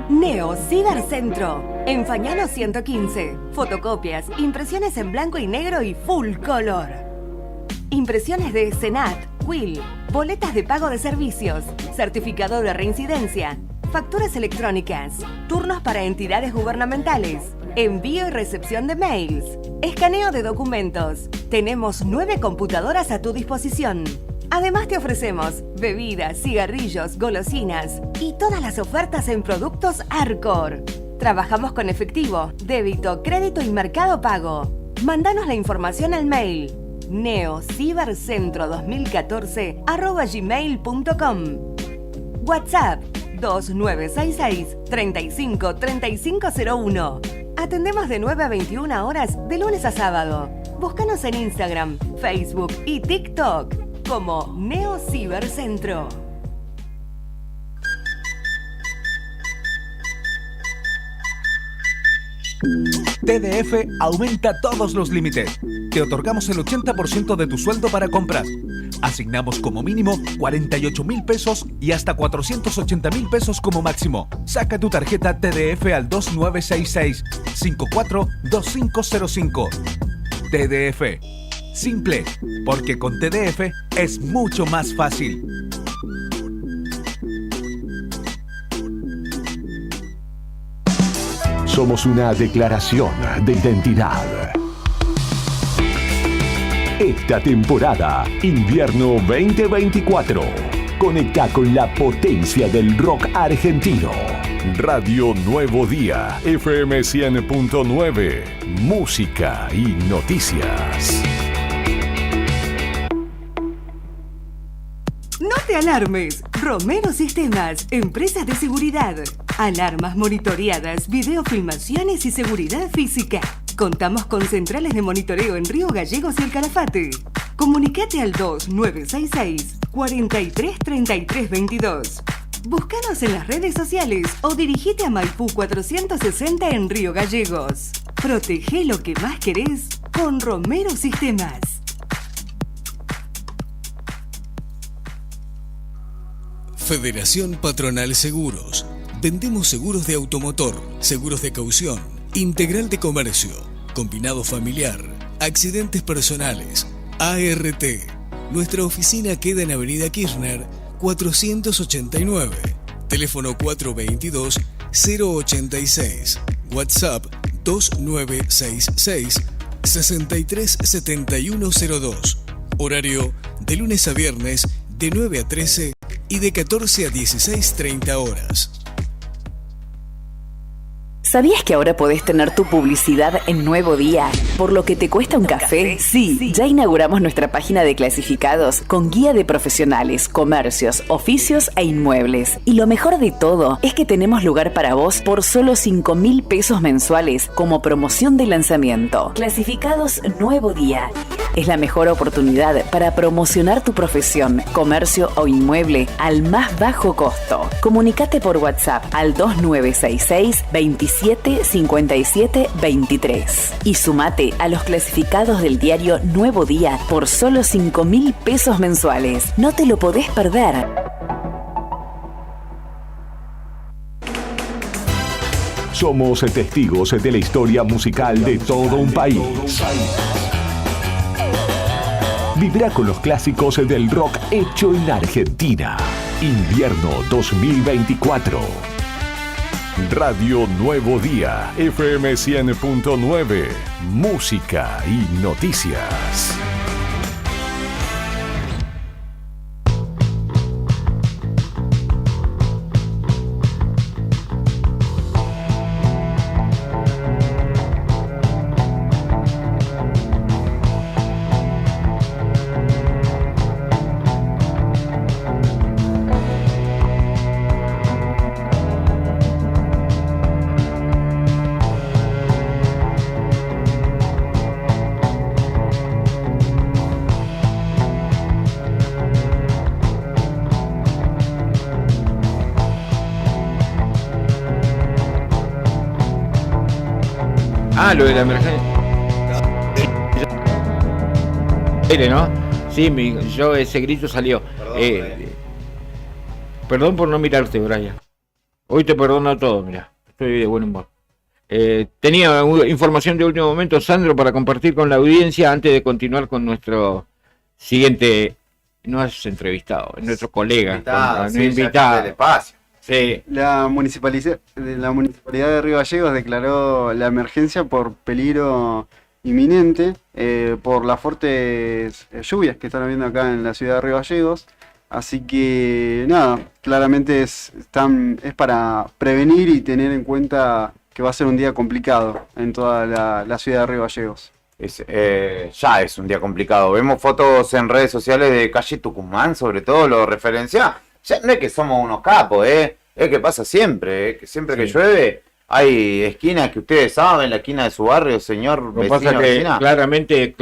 Neo Cibercentro, en Fañano 115. Fotocopias, impresiones en blanco y negro y full color. Impresiones de Senat, Quill, boletas de pago de servicios, certificado de reincidencia, facturas electrónicas, turnos para entidades gubernamentales, envío y recepción de mails, escaneo de documentos. Tenemos 9 computadoras a tu disposición. Además te ofrecemos bebidas, cigarrillos, golosinas y todas las ofertas en productos Arcor. Trabajamos con efectivo, débito, crédito y mercado pago. Mándanos la información al mail neocibercentro2014@gmail.com. WhatsApp 2966 35 3501. Atendemos de 9 a 21 horas de lunes a sábado. Búscanos en Instagram, Facebook y TikTok como Neo Cibercentro. TDF aumenta todos los límites. Te otorgamos el 80% de tu sueldo para compras. Asignamos como mínimo 48.000 pesos y hasta 480.000 pesos como máximo. Saca tu tarjeta TDF al 2966 542505. TDF. Simple, porque con TDF es mucho más fácil. Somos una declaración de identidad. Esta temporada, invierno 2024, conecta con la potencia del rock argentino. Radio Nuevo Día, FM 100.9, música y noticias. No te alarmes. Romero Sistemas, empresas de seguridad. Alarmas monitoreadas, videofilmaciones y seguridad física. Contamos con centrales de monitoreo en Río Gallegos y El Calafate. Comunicate al 2966 433322. Búscanos en las redes sociales o dirigite a Maipú 460 en Río Gallegos. Protege lo que más querés con Romero Sistemas. Federación Patronal Seguros. Vendemos seguros de automotor, seguros de caución, integral de comercio, combinado familiar, accidentes personales, ART. Nuestra oficina queda en Avenida Kirchner 489. Teléfono 422-086. WhatsApp 2966 637102. Horario de lunes a viernes de 9 a 13 y de 14 a 16:30 horas. ¿Sabías que ahora podés tener tu publicidad en Nuevo Día? ¿Por lo que te cuesta un café? Sí, ya inauguramos nuestra página de clasificados con guía de profesionales, comercios, oficios e inmuebles. Y lo mejor de todo es que tenemos lugar para vos por solo 5.000 pesos mensuales como promoción de lanzamiento. Clasificados Nuevo Día. Es la mejor oportunidad para promocionar tu profesión, comercio o inmueble al más bajo costo. Comunicate por WhatsApp al 2966 27 57 23 y sumate a los clasificados del diario Nuevo Día por solo 5.000 pesos mensuales. No te lo podés perder. Somos testigos de la historia musical de todo un país. Vibra con los clásicos del rock hecho en Argentina. Invierno 2024. Radio Nuevo Día, FM 100.9, música y noticias. Lo de la emergencia. ¿No? Sí, ese grito salió. Perdón por no mirarte, Brian. Hoy te perdono todo, mira. Estoy de buen humor. Tenía información de último momento, Sandro, para compartir con la audiencia antes de continuar con nuestro siguiente. No es entrevistado, es nuestro colega. Invitado. Del espacio. Sí. La municipalidad de Río Gallegos declaró la emergencia por peligro inminente por las fuertes lluvias que están habiendo acá en la ciudad de Río Gallegos. Así que nada, claramente es para prevenir y tener en cuenta que va a ser un día complicado en toda la ciudad de Río Gallegos. Ya es un día complicado. Vemos fotos en redes sociales de calle Tucumán, sobre todo lo referencia. Ya no es que somos unos capos, es que pasa siempre, que siempre que llueve hay esquinas que ustedes saben, la esquina de su barrio, señor vecino, pasa que vecina. Claramente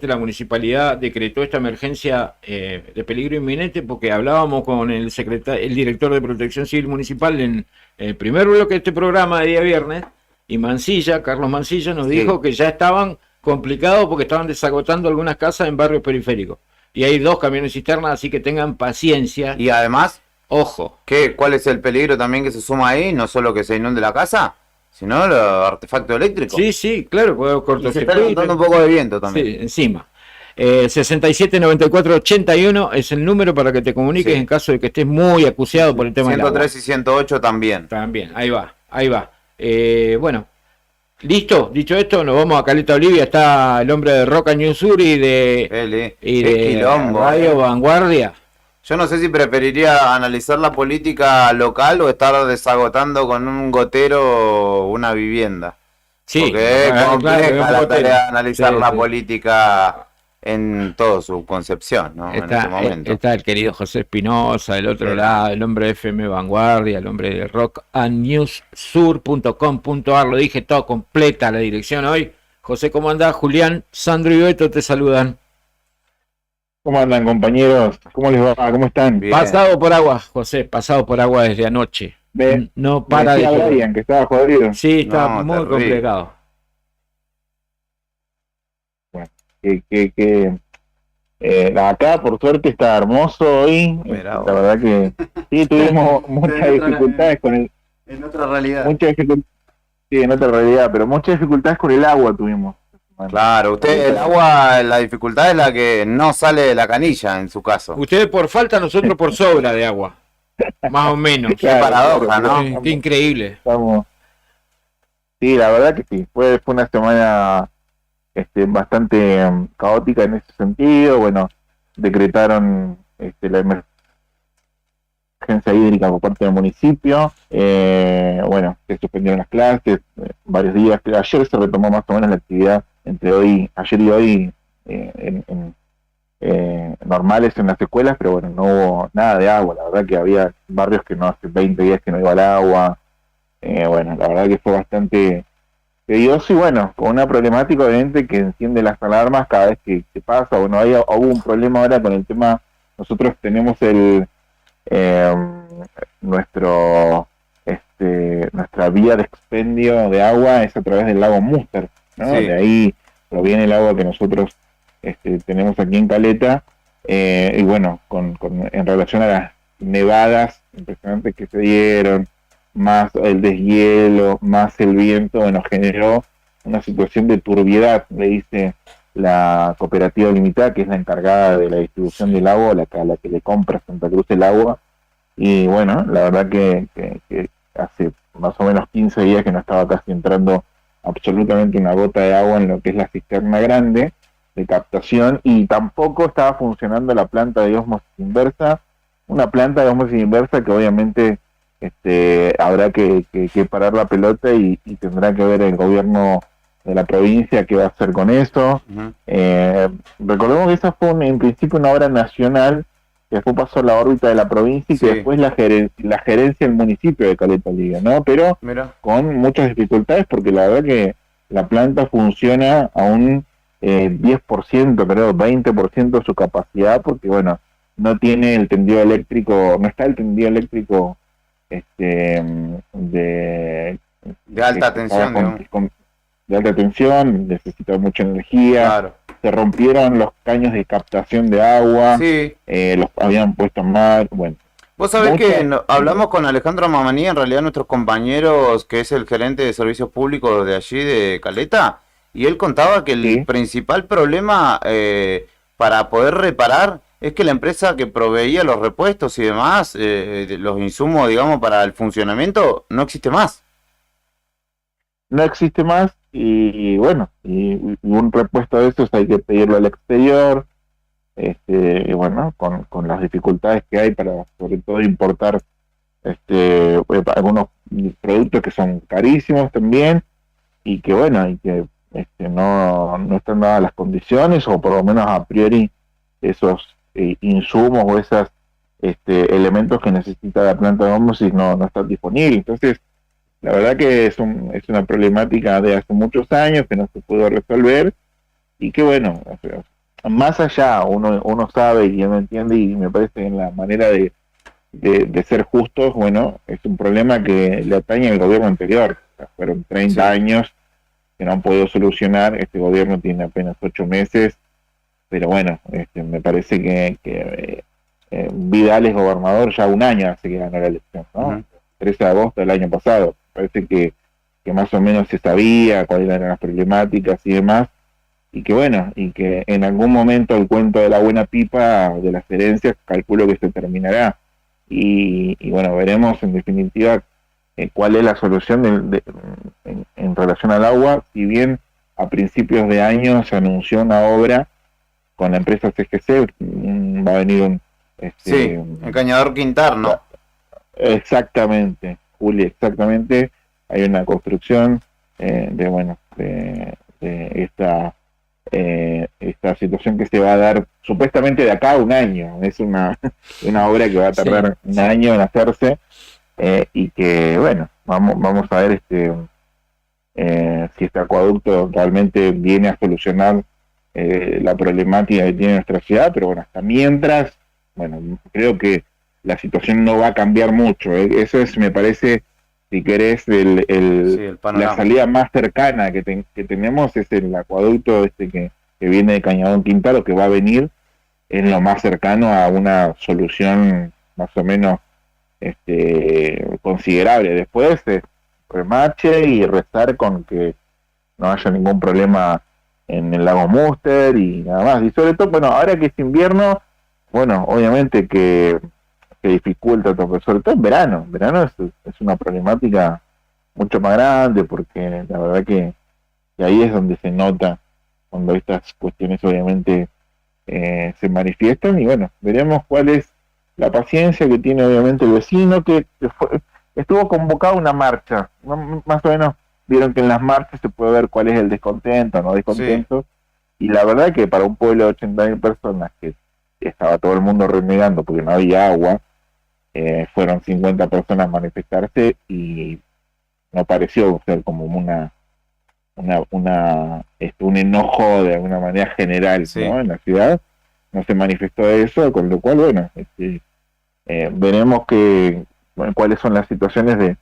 la municipalidad decretó esta emergencia de peligro inminente porque hablábamos con el director de Protección Civil Municipal en el primer bloque de este programa de día viernes, y Carlos Mancilla nos dijo que ya estaban complicados porque estaban desagotando algunas casas en barrios periféricos. Y hay 2 camiones cisternas, así que tengan paciencia. Y además, ojo. ¿Cuál es el peligro también que se suma ahí? No solo que se inunde la casa, sino los artefactos eléctricos. Sí, claro, puedo cortocircuito. Se está levantando un poco de viento también. Sí, encima. 679481 es el número para que te comuniques en caso de que estés muy acuciado por el tema del agua. 103 y 108 también. También, ahí va. Bueno, listo, dicho esto, nos vamos a Caleta Olivia. Está el hombre de Rock and News Sur y de quilombo, Radio Vanguardia. Yo no sé si preferiría analizar la política local o estar desagotando con un gotero una vivienda. Sí, porque es compleja la tarea de analizar la sí. política en toda su concepción, ¿no? En este momento. Está el querido José Espinosa, del otro lado, el hombre de FM Vanguardia, el hombre de rockandnewssur.com.ar. Lo dije todo, completa la dirección hoy. José, ¿cómo andás? Julián, Sandro y Beto te saludan. ¿Cómo andan, compañeros? ¿Cómo les va? ¿Cómo están? Bien. Pasado por agua, José, pasado por agua desde anoche. No para de llover. Brian, que estaba jodido. Sí, está muy complicado. Bueno, acá por suerte está hermoso hoy. La verdad que sí, tuvimos muchas dificultades con el... En otra realidad. Sí, en otra realidad, pero muchas dificultades con el agua tuvimos. Claro, usted, el agua, la dificultad es la que no sale de la canilla, en su caso. Ustedes por falta, nosotros por sobra de agua. Más o menos. Qué paradoja, ¿no? Qué increíble. Sí, la verdad que sí. Fue una semana bastante caótica en ese sentido. Bueno, decretaron la emergencia hídrica por parte del municipio. Bueno, se suspendieron las clases varios días. Ayer se retomó más o menos la actividad entre ayer y hoy normales en las escuelas, pero bueno, no hubo nada de agua. La verdad que había barrios que no hace 20 días que no iba al agua. Bueno, la verdad que fue bastante tedioso y bueno, con una problemática obviamente que enciende las alarmas cada vez que pasa. Bueno, hubo un problema ahora con el tema, nosotros tenemos nuestra vía de expendio de agua es a través del lago Múster, ¿no? Sí. De ahí proviene el agua que nosotros tenemos aquí en Caleta, y bueno, en relación a las nevadas impresionantes que se dieron, más el deshielo, más el viento, bueno, generó una situación de turbiedad, le dice la cooperativa limitada, que es la encargada de la distribución del agua, la que le compra Santa Cruz el agua, y bueno, la verdad que hace más o menos 15 días que no estaba casi entrando absolutamente una gota de agua en lo que es la cisterna grande de captación, y tampoco estaba funcionando la planta de ósmosis inversa, una planta de ósmosis inversa que obviamente habrá que parar la pelota y tendrá que ver el gobierno de la provincia qué va a hacer con eso. Recordemos que esa fue en principio una obra nacional que después pasó a la órbita de la provincia y que después la gerencia del municipio de Caleta Olivia, ¿no? Pero con muchas dificultades, porque la verdad que la planta funciona a un 10%, creo, 20% de su capacidad, porque bueno, no tiene el tendido eléctrico, no está el tendido eléctrico de alta tensión, de alta tensión, necesita mucha energía. Claro. Se rompieron los caños de captación de agua, los habían puesto mal, bueno. Vos sabés que hablamos con Alejandro Mamaní, en realidad nuestros compañeros, que es el gerente de servicios públicos de allí de Caleta, y él contaba que el principal problema para poder reparar es que la empresa que proveía los repuestos y demás, los insumos, digamos, para el funcionamiento, no existe más. No existe más, y bueno, y un repuesto de esos hay que pedirlo al exterior, y bueno, con las dificultades que hay para, sobre todo, importar algunos productos que son carísimos también, y que bueno, y que no están dadas las condiciones, o por lo menos a priori esos insumos o esos elementos que necesita la planta de ósmosis no están disponibles. Entonces, la verdad que es una problemática de hace muchos años que no se pudo resolver, y que bueno, más allá uno sabe y uno entiende, y me parece en la manera de ser justos, bueno, es un problema que le atañe al gobierno anterior. O sea, fueron 30 años que no han podido solucionar. Este gobierno tiene apenas 8 meses, pero bueno, me parece que Vidal es gobernador ya un año hace que ganó la elección, ¿no? 13 de agosto del año pasado. Parece que más o menos se sabía cuáles eran las problemáticas y demás, y que bueno, y que en algún momento el cuento de la buena pipa, de las herencias, calculo que se terminará. Y bueno, veremos en definitiva cuál es la solución en relación al agua. Si bien a principios de año se anunció una obra con la empresa CGC, va a venir el Cañador Quintar, ¿no? Exactamente, Juli, exactamente. Hay una construcción de esta situación que se va a dar supuestamente de acá a un año. Es una obra que va a tardar un año en hacerse, y que bueno, vamos a ver si este acueducto realmente viene a solucionar la problemática que tiene nuestra ciudad. Pero bueno, hasta mientras, bueno, creo que la situación no va a cambiar mucho. Eso es, me parece, si querés, la salida más cercana que tenemos es el acueducto que viene de Cañadón Quintaro, que va a venir en lo más cercano a una solución más o menos considerable. Después remache y rezar con que no haya ningún problema en el lago Muster y nada más. Y sobre todo, bueno, ahora que es invierno, bueno, obviamente que dificulta todo, pero sobre todo en verano. En verano es una problemática mucho más grande, porque la verdad que ahí es donde se nota cuando estas cuestiones obviamente se manifiestan. Y bueno, veremos cuál es la paciencia que tiene obviamente el vecino, que estuvo convocada una marcha. Más o menos vieron que en las marchas se puede ver cuál es el descontento, no descontento. Sí. Y la verdad que para un pueblo de 80.000 personas, que estaba todo el mundo renegando porque no había agua, fueron 50 personas a manifestarse, y no pareció ser como un enojo de alguna manera general, ¿no? En la ciudad no se manifestó eso, con lo cual, bueno, veremos cuáles son las situaciones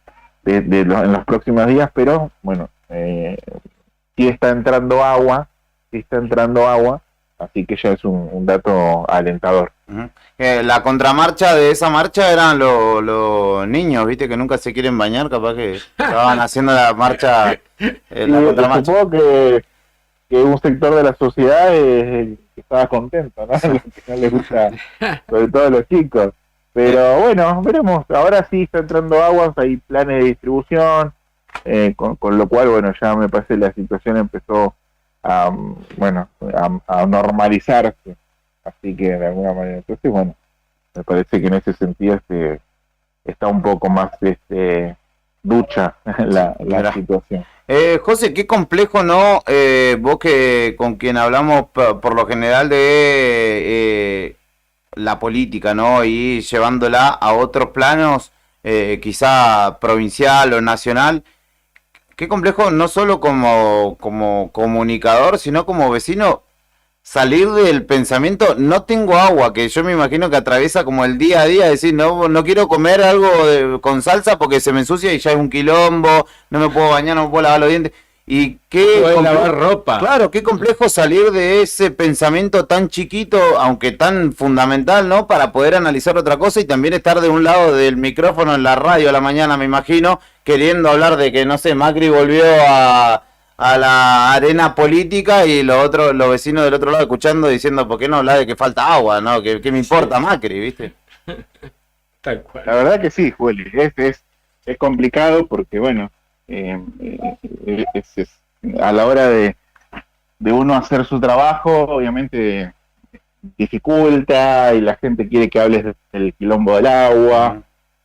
en los próximos días. Pero bueno, sí está entrando agua, así que ya es un dato alentador. La contramarcha de esa marcha eran los niños, viste, que nunca se quieren bañar, capaz que estaban haciendo la marcha, la contramarcha. Supongo que un sector de la sociedad que estaba contento, ¿no? Que no les gusta, sobre todo a los chicos. Pero bueno, veremos. Ahora sí está entrando agua, hay planes de distribución, con lo cual, bueno, ya me parece la situación empezó a normalizarse. Así que de alguna manera, entonces, bueno, me parece que en ese sentido está un poco más ducha la situación. José, qué complejo, ¿no? Vos que con quien hablamos por lo general de la política, ¿no? Y llevándola a otros planos, quizá provincial o nacional. Qué complejo, no solo como comunicador, sino como vecino, salir del pensamiento, no tengo agua, que yo me imagino que atraviesa como el día a día, decir, no quiero comer algo con salsa porque se me ensucia y ya es un quilombo, no me puedo bañar, no me puedo lavar los dientes. Y qué lavar ropa. Claro, qué complejo salir de ese pensamiento tan chiquito, aunque tan fundamental, ¿no? Para poder analizar otra cosa y también estar de un lado del micrófono en la radio a la mañana, me imagino, queriendo hablar de que, no sé, Macri volvió a la arena política y los vecinos del otro lado escuchando, diciendo, ¿por qué no hablar de que falta agua, no? ¿Qué me importa Macri, viste? Tal cual. La verdad que sí, Juli, es complicado porque, bueno, a la hora de uno hacer su trabajo, obviamente dificulta, y la gente quiere que hables del quilombo del agua,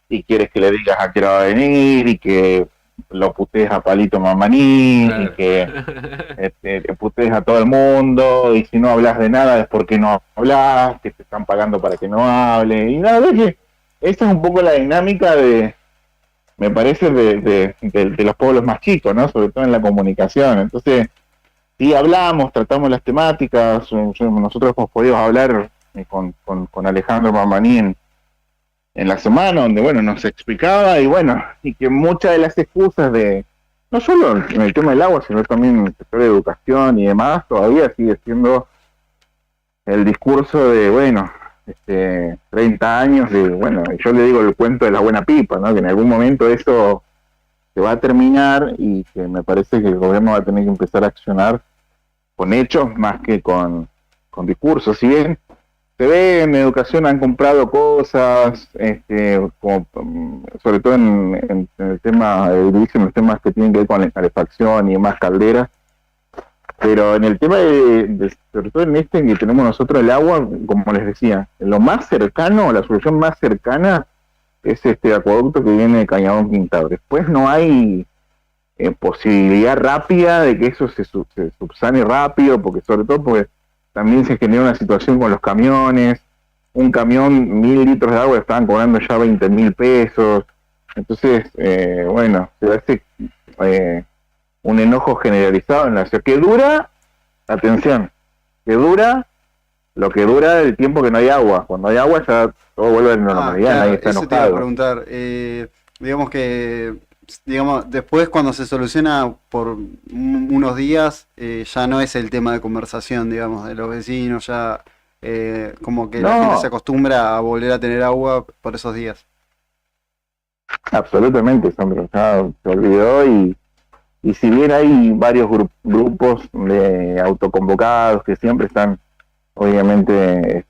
y quieres que le digas a qué hora va a venir, y que lo putees a Palito Mamaní, claro. Y que putees a todo el mundo, y si no hablas de nada es porque no hablas, que te están pagando para que no hable, y nada, es que esa es un poco la dinámica me parece, de los pueblos más chicos, ¿no? Sobre todo en la comunicación. Entonces, sí hablamos, tratamos las temáticas, nosotros hemos podido hablar con Alejandro Mamaní en la semana, donde, bueno, nos explicaba, y que muchas de las excusas no solo en el tema del agua, sino también en el sector de educación y demás, todavía sigue siendo el discurso de, 30 años yo le digo el cuento de la buena pipa, ¿no? Que en algún momento eso se va a terminar, y que me parece que el gobierno va a tener que empezar a accionar con hechos más que con discursos. Si bien se ve en educación han comprado cosas, como, sobre todo en el tema, dicen los temas que tienen que ver con la calefacción y demás, calderas, pero en el tema sobre todo en que tenemos nosotros el agua, como les decía, lo más cercano, la solución más cercana es este acueducto que viene de Cañadón Quintado. Después no hay posibilidad rápida de que eso se subsane rápido, porque sobre todo porque también se genera una situación con los camiones. Un camión, 1.000 litros de agua estaban cobrando ya 20.000 pesos. Entonces, bueno, se hace un enojo generalizado en la ciudad. Que dura, atención, que dura lo que dura el tiempo que no hay agua. Cuando hay agua ya todo vuelve a la normalidad, claro, nadie está eso te iba a enojado. preguntar. Digamos, después cuando se soluciona por unos días, ya no es el tema de conversación, digamos, de los vecinos, ya como que la gente se acostumbra a volver a tener agua por esos días. Absolutamente, Sandro, ya se olvidó y si bien hay varios grupos de autoconvocados que siempre están obviamente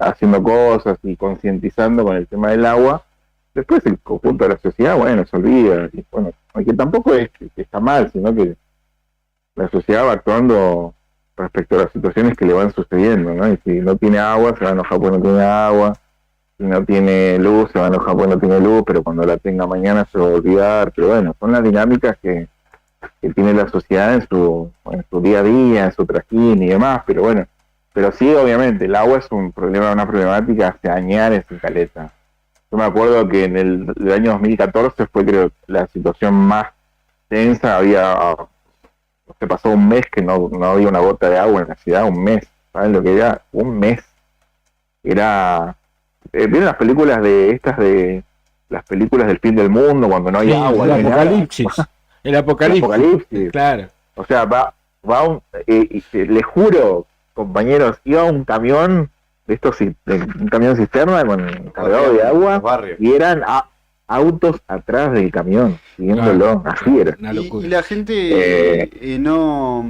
haciendo cosas y concientizando con el tema del agua, después el conjunto de la sociedad, bueno, se olvida. Y bueno, aunque tampoco es que está mal, sino que la sociedad va actuando respecto a las situaciones que le van sucediendo, ¿no? Y si no tiene agua, se va a enojar porque no tiene agua. Si no tiene luz, se va a enojar porque no tiene luz, pero cuando la tenga mañana se va a olvidar. Pero bueno, son las dinámicas que tiene la sociedad en su día a día, en su trajín y demás. Pero bueno, pero sí, obviamente, el agua es un problema, una problemática hace años en Caleta. Yo me acuerdo que en el año 2014 fue, creo, la situación más tensa. Se pasó un mes que no había una gota de agua en la ciudad, un mes. ¿Saben lo que era? Un mes. Era... ¿Vieron las películas las películas del fin del mundo, cuando no hay agua? El apocalipsis. El apocalipsis. Claro. O sea, les juro, compañeros, iba un camión de estos, un camión cisterna cargado de agua, y eran autos atrás del camión, siguiéndolo, así era. ¿Y la gente no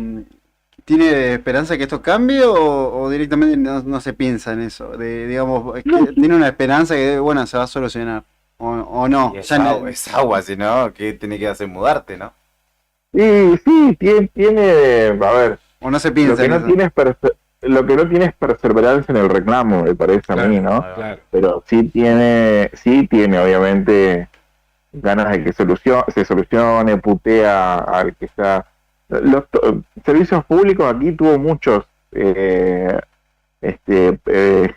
tiene esperanza que esto cambie o directamente no se piensa en eso? Digamos, tiene una esperanza que, bueno, se va a solucionar, o no. Es agua, si no, ¿qué tiene que hacer? Mudarte, ¿no? Sí, tiene, a ver, o no se piensa en eso. Lo que no tiene es perseverancia en el reclamo, me parece a mí, ¿no? Claro. Pero sí tiene obviamente ganas de que se solucione, putea al que está. Los servicios públicos aquí tuvo muchos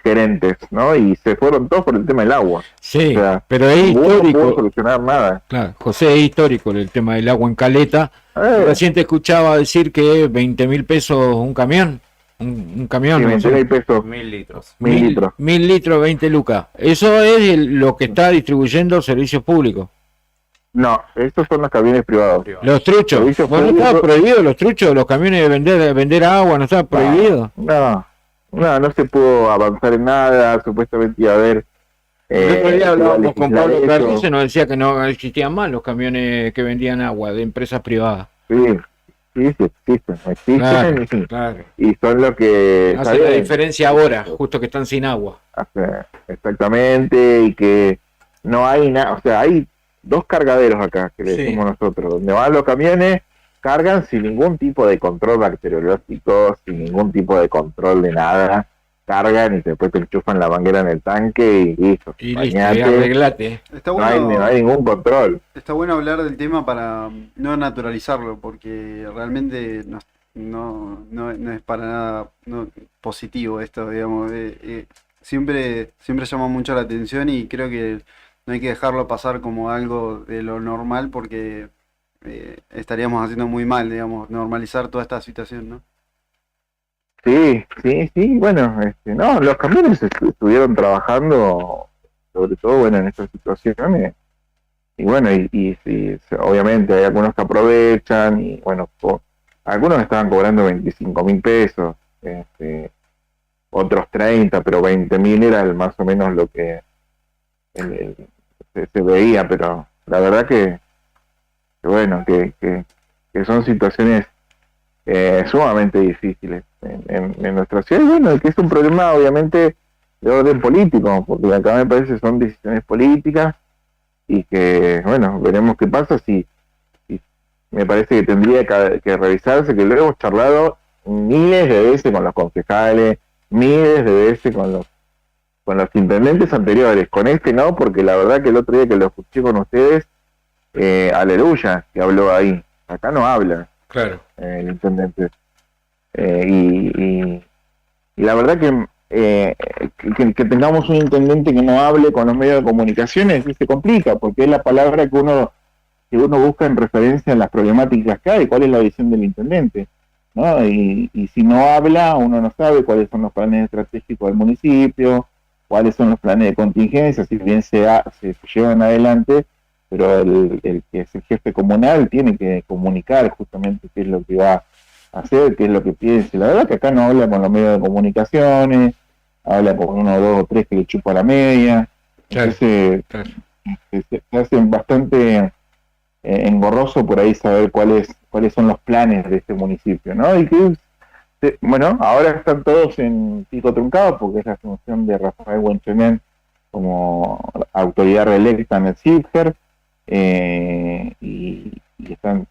gerentes, ¿no? Y se fueron todos por el tema del agua. Sí, o sea, pero es histórico. No pudo solucionar nada. Claro, José, es histórico el tema del agua en Caleta. Recién te escuchaba decir que 20.000 pesos un camión. Un camión. Sí, 20.000 pesos. 1.000 litros. 1.000 litros. 1.000 litros, 20 lucas. Eso es lo que está distribuyendo servicios públicos. No, estos son los camiones privados. Los truchos. Bueno, ¿no estaba prohibido los truchos, los camiones de vender agua? ¿No estaba prohibido? No se pudo avanzar en nada. Supuestamente iba a haber... El otro día hablábamos con Pablo Carrizo, nos decía que no existían más los camiones que vendían agua de empresas privadas. Sí, existen. Claro. Y son lo que... Hace la diferencia ahora, justo que están sin agua. Exactamente, y que no hay nada, o sea, hay 2 cargaderos acá, que le decimos nosotros, donde van los camiones, cargan sin ningún tipo de control bacteriológico, sin ningún tipo de control de nada, cargan y después te enchufan la manguera en el tanque y listo. Y listo, y arreglate. No hay ningún control. Está bueno hablar del tema para no naturalizarlo, porque realmente no es para nada positivo esto, digamos. Siempre llama mucho la atención y creo que no hay que dejarlo pasar como algo de lo normal, porque estaríamos haciendo muy mal, digamos, normalizar toda esta situación, ¿no? Sí, bueno, no, los camiones estuvieron trabajando, sobre todo, bueno, en estas situaciones, y bueno, y obviamente hay algunos que aprovechan, y bueno, algunos estaban cobrando 25.000 pesos, otros 30, pero 20.000 era más o menos lo que se veía, pero la verdad que bueno, que son situaciones sumamente difíciles en nuestra ciudad. Y bueno, que es un problema obviamente de orden político, porque acá me parece son decisiones políticas y que, bueno, veremos qué pasa. Si me parece que tendría que revisarse, que lo hemos charlado miles de veces con los concejales, miles de veces con los intendentes anteriores, con este no, porque la verdad que el otro día que lo escuché con ustedes, aleluya, que habló ahí, acá no habla. Claro. El intendente. Y la verdad que tengamos un intendente que no hable con los medios de comunicaciones se complica, porque es la palabra que uno busca en referencia a las problemáticas que hay, cuál es la visión del intendente, ¿no? Y si no habla, uno no sabe cuáles son los planes estratégicos del municipio, cuáles son los planes de contingencia, si bien se llevan adelante, pero el que es el jefe comunal tiene que comunicar justamente qué es lo que va a hacer, qué es lo que piensa. La verdad que acá no habla con los medios de comunicaciones, habla con uno, dos o tres que le chupa la media. Entonces, se hacen bastante engorroso por ahí saber cuáles son los planes de este municipio, ¿no? Y que, bueno, ahora están todos en pico truncado porque es la asunción de Rafael Buenchemén como autoridad reelecta en el CIFER. Y están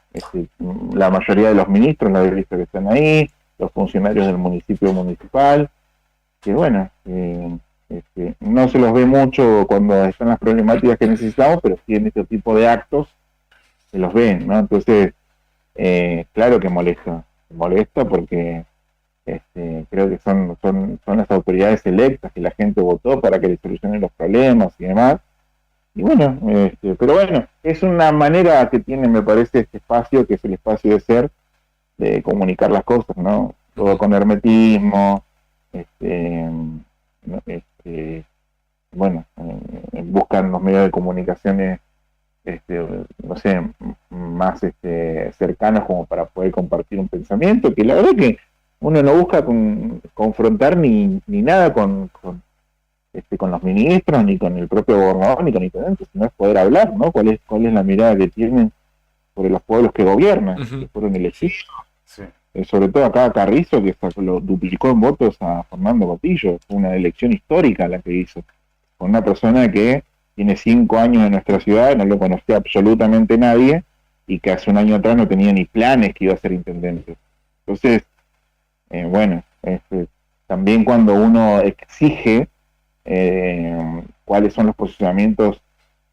la mayoría de los ministros, la visto que están ahí, los funcionarios del municipio municipal, que bueno, no se los ve mucho cuando están las problemáticas que necesitamos, pero sí en este tipo de actos se los ven, ¿no? Entonces, claro que molesta porque creo que son las autoridades electas que la gente votó para que le solucionen los problemas y demás. Y bueno, pero bueno, es una manera que tiene, me parece, este espacio, que es el espacio de ser, de comunicar las cosas, ¿no? Todo con hermetismo, bueno, buscan los medios de comunicaciones, no sé, más cercanos como para poder compartir un pensamiento, que la verdad que uno no busca confrontar ni nada con los ministros, ni con el propio gobernador, ni con el intendente, sino es poder hablar, ¿no? ¿Cuál es la mirada que tienen sobre los pueblos que gobiernan, que fueron elegidos? Sí. Sobre todo acá Carrizo, que lo duplicó en votos a Fernando Cotillo, fue una elección histórica la que hizo, con una persona que tiene 5 años en nuestra ciudad, no lo conocía absolutamente nadie, y que hace un año atrás no tenía ni planes que iba a ser intendente. Entonces, bueno, también cuando uno exige cuáles son los posicionamientos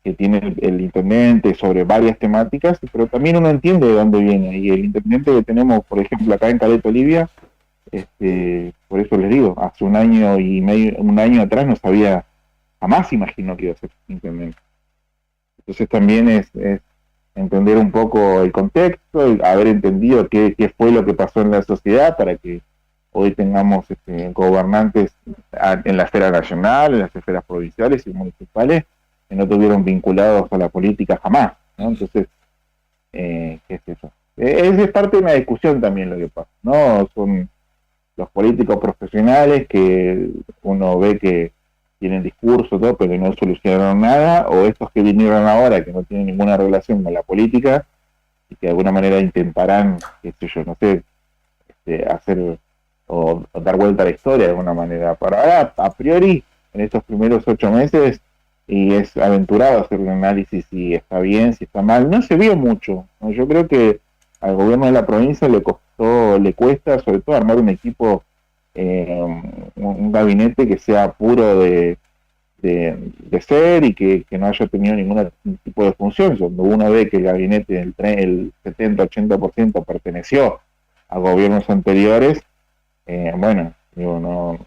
que tiene el intendente sobre varias temáticas, pero también uno entiende de dónde viene, y el intendente que tenemos, por ejemplo, acá en Caleta Olivia, por eso les digo, hace un año atrás no sabía, jamás imaginó que iba a ser intendente. Entonces también es entender un poco el contexto, y haber entendido qué fue lo que pasó en la sociedad para que hoy tengamos gobernantes en la esfera nacional, en las esferas provinciales y municipales que no estuvieron vinculados a la política jamás, ¿no? Entonces, ¿qué es eso? Es parte de una discusión también lo que pasa, ¿no? Son los políticos profesionales que uno ve que tienen discurso, todo, pero no solucionaron nada, o estos que vinieron ahora que no tienen ninguna relación con la política y que de alguna manera intentarán, qué sé yo, no sé, hacer o dar vuelta a la historia de alguna manera. Para ahora, a priori, en estos primeros 8 meses, y es aventurado hacer un análisis si está bien, si está mal, no se vio mucho, ¿no? Yo creo que al gobierno de la provincia le cuesta sobre todo armar un equipo, un gabinete que sea puro de ser y que no haya tenido ningún tipo de función. Cuando uno ve que el gabinete, el 70-80% perteneció a gobiernos anteriores, bueno, digo, no,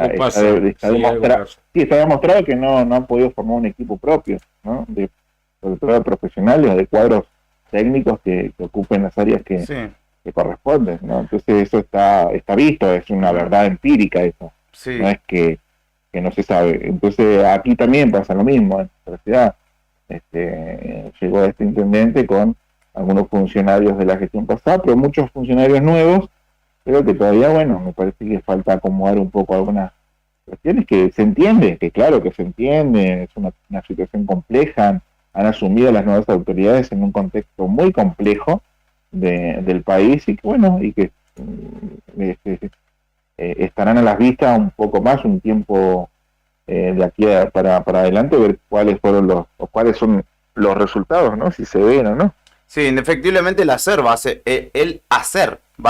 está demostrado que no han podido formar un equipo propio, ¿no? Sobre todo de profesionales, de cuadros técnicos que ocupen las áreas que corresponden, ¿no? Entonces eso está visto, es una verdad empírica eso, no es que no se sabe. Entonces aquí también pasa lo mismo en nuestra ciudad. Llegó este intendente con algunos funcionarios de la gestión pasada, pero muchos funcionarios nuevos, pero que todavía, bueno, me parece que falta acomodar un poco algunas cuestiones que se entiende, que claro que se entiende, es una situación compleja, han asumido las nuevas autoridades en un contexto muy complejo del país, y que bueno, y que estarán a las vistas un poco más, un tiempo de aquí para adelante, ver cuáles son los resultados, ¿no? Si se ven o no. Sí, indefectiblemente el hacer va a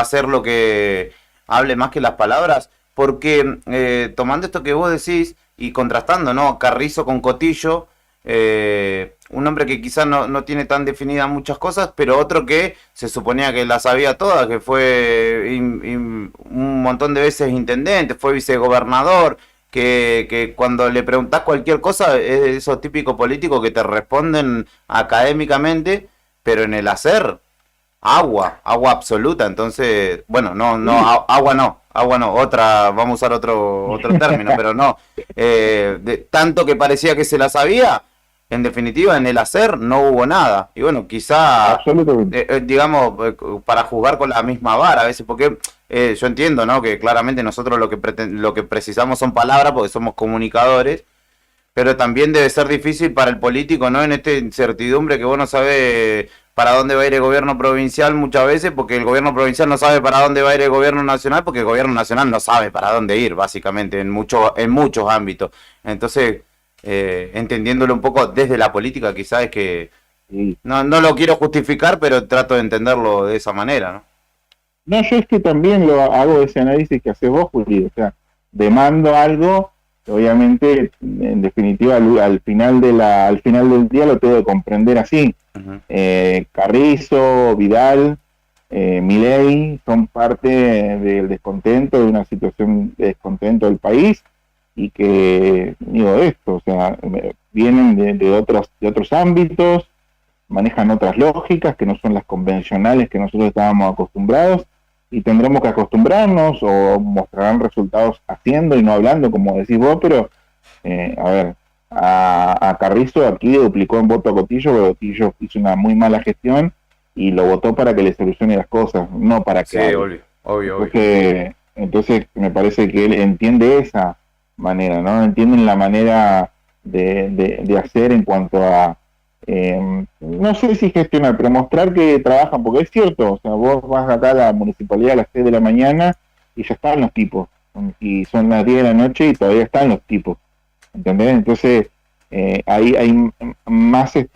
ser lo que hable más que las palabras, porque tomando esto que vos decís y contrastando, ¿no? Carrizo con Cotillo, un hombre que quizás no tiene tan definidas muchas cosas, pero otro que se suponía que las sabía todas, que fue un montón de veces intendente, fue vicegobernador, que cuando le preguntás cualquier cosa es de esos típicos políticos que te responden académicamente, pero en el hacer, agua absoluta. Entonces, bueno, agua no, vamos a usar otro término, pero no, de tanto que parecía que se la sabía, en definitiva en el hacer no hubo nada. Y bueno, quizá, digamos, para jugar con la misma vara a veces, porque yo entiendo, ¿no? Que claramente nosotros lo que precisamos son palabras, porque somos comunicadores, pero también debe ser difícil para el político, ¿no? En esta incertidumbre que vos no sabés para dónde va a ir el gobierno provincial muchas veces, porque el gobierno provincial no sabe para dónde va a ir el gobierno nacional, porque el gobierno nacional no sabe para dónde ir, básicamente, en muchos ámbitos. Entonces, entendiéndolo un poco desde la política, quizás es que no lo quiero justificar, pero trato de entenderlo de esa manera, ¿no? No, yo es que también lo hago ese análisis que haces vos, Juli, o sea, demando algo, obviamente, en definitiva, al final del día lo tengo que comprender así. Uh-huh. Carrizo, Vidal, Milei son parte del descontento, de una situación de descontento del país, y que, digo esto, o sea, vienen de otros ámbitos, manejan otras lógicas que no son las convencionales que nosotros estábamos acostumbrados, y tendremos que acostumbrarnos, o mostrarán resultados haciendo y no hablando, como decís vos, pero a Carrizo aquí duplicó en voto a Cotillo, pero Cotillo hizo una muy mala gestión y lo votó para que le solucione las cosas, no para que... Sí, obvio. Entonces me parece que él entiende esa manera, ¿no? Entienden la manera de hacer en cuanto a... no sé si gestionar, pero mostrar que trabajan, porque es cierto, o sea, vos vas acá a la municipalidad a las 6 de la mañana y ya están los tipos, y son las 10 de la noche y todavía están los tipos, ¿entendés? Entonces, hay más, si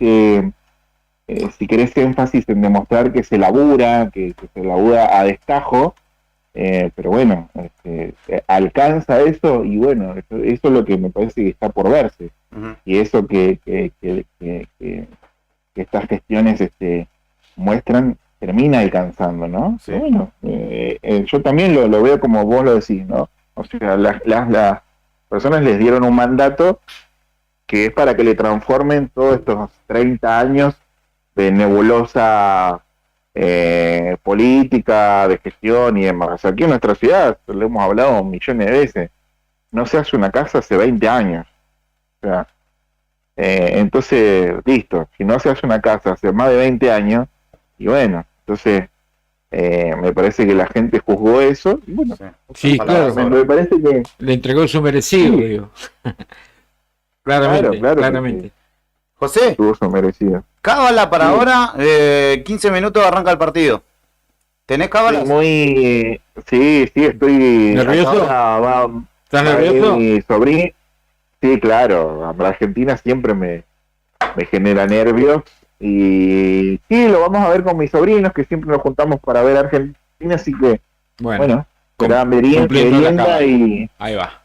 querés, énfasis en demostrar que se labura, que se labura a destajo, pero bueno, alcanza eso, y bueno, eso es lo que me parece que está por verse. Uh-huh. Y eso que estas gestiones muestran, termina alcanzando, ¿no? Sí. Bueno, yo también lo veo como vos lo decís, ¿no? O sea, las personas les dieron un mandato que es para que le transformen todos estos 30 años de nebulosa política, de gestión y demás. O sea, aquí en nuestra ciudad, lo hemos hablado millones de veces, no se hace una casa hace 20 años. O sea, entonces, listo, si no se hace una casa hace más de 20 años, y bueno, entonces me parece que la gente juzgó eso, y bueno, sí, claro, me parece que le entregó su merecido, sí. Digo. Claramente. Sí. José, tuvo su merecido. Cábala para ahora, 15 minutos arranca el partido. ¿Tenés cábalas? Sí, estoy... ¿Nervioso? ¿Estás nervioso? Mi sobrino. Sí, claro, la Argentina siempre me genera nervios, y sí, lo vamos a ver con mis sobrinos, que siempre nos juntamos para ver Argentina, así que, bueno será merienda y... Ahí va.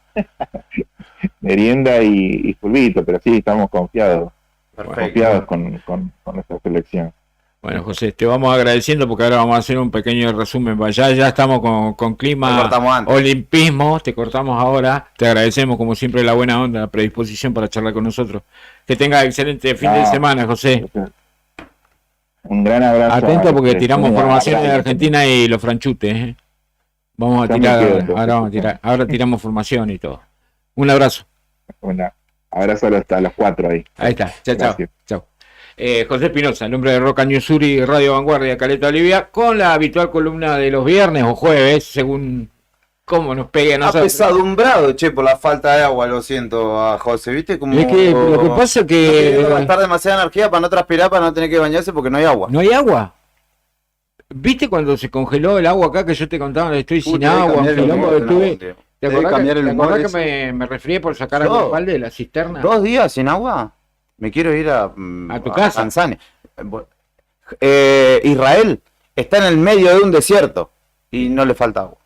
Merienda y fulbito, pero sí, estamos confiados. Perfecto. Confiados con nuestra selección. Bueno, José, te vamos agradeciendo, porque ahora vamos a hacer un pequeño resumen. Ya estamos con clima olimpismo, te cortamos ahora. Te agradecemos, como siempre, la buena onda, la predisposición para charlar con nosotros. Que tengas excelente fin de semana, José. Un gran abrazo. Atento, porque tiramos formaciones de Argentina y los franchutes, ¿eh? Vamos a tirar, ahora tiramos formación y todo. Un abrazo. Un abrazo hasta los 4 ahí. Ahí está, chao. José Espinosa, en nombre de Roca News Sur y Radio Vanguardia, Caleta Olivia, con la habitual columna de los viernes o jueves, según cómo nos pegue. Apesadumbrado, por la falta de agua, lo siento a José, ¿viste? Como, es que lo que pasa es que... No gastar demasiada energía para no transpirar, para no tener que bañarse porque no hay agua. ¿No hay agua? ¿Viste cuando se congeló el agua acá que yo te contaba? Estoy sin tenés que agua, cambiar el quilombo humor, que tuve. no, ¿Te Debe acordás cambiar que, el te humor acordás que ese. me resfrié por sacar agua al balde de la cisterna? 2 días sin agua. Me quiero ir a tu casa. Tanzania. Israel está en el medio de un desierto y no le falta agua.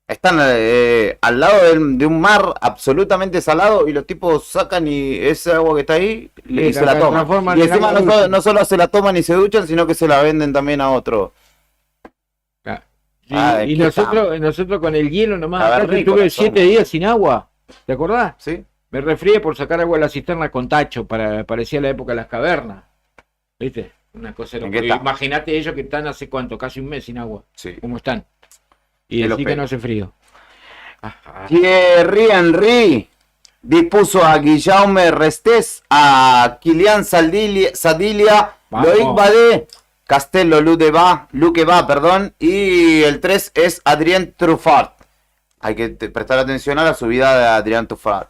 Están al lado de un mar absolutamente salado y los tipos sacan y ese agua que está ahí y se la toman. transforman Y en encima agua dulce. no solo se la toman y se duchan, sino que se la venden también a otro. Y nosotros con el hielo nomás, A ver, acá que rico, estuve la 7 toma. días sin agua. ¿Te acordás? Sí. Me resfrié por sacar agua de la cisterna con tacho, parecía la época de las cavernas. ¿Viste? Una cosa ¿En loca. qué está? Imagínate ellos que están hace cuánto, casi un mes sin agua. Sí. ¿Cómo están? Y De los decir que no pelos. hace frío. Thierry Henry dispuso a Guillaume Restés, a Kylian Sadilia, Vamos. Loic Badé, Castello Luqueba, perdón, y el 3 es Adrien Truffat. Hay que prestar atención a la subida de Adrien Truffat.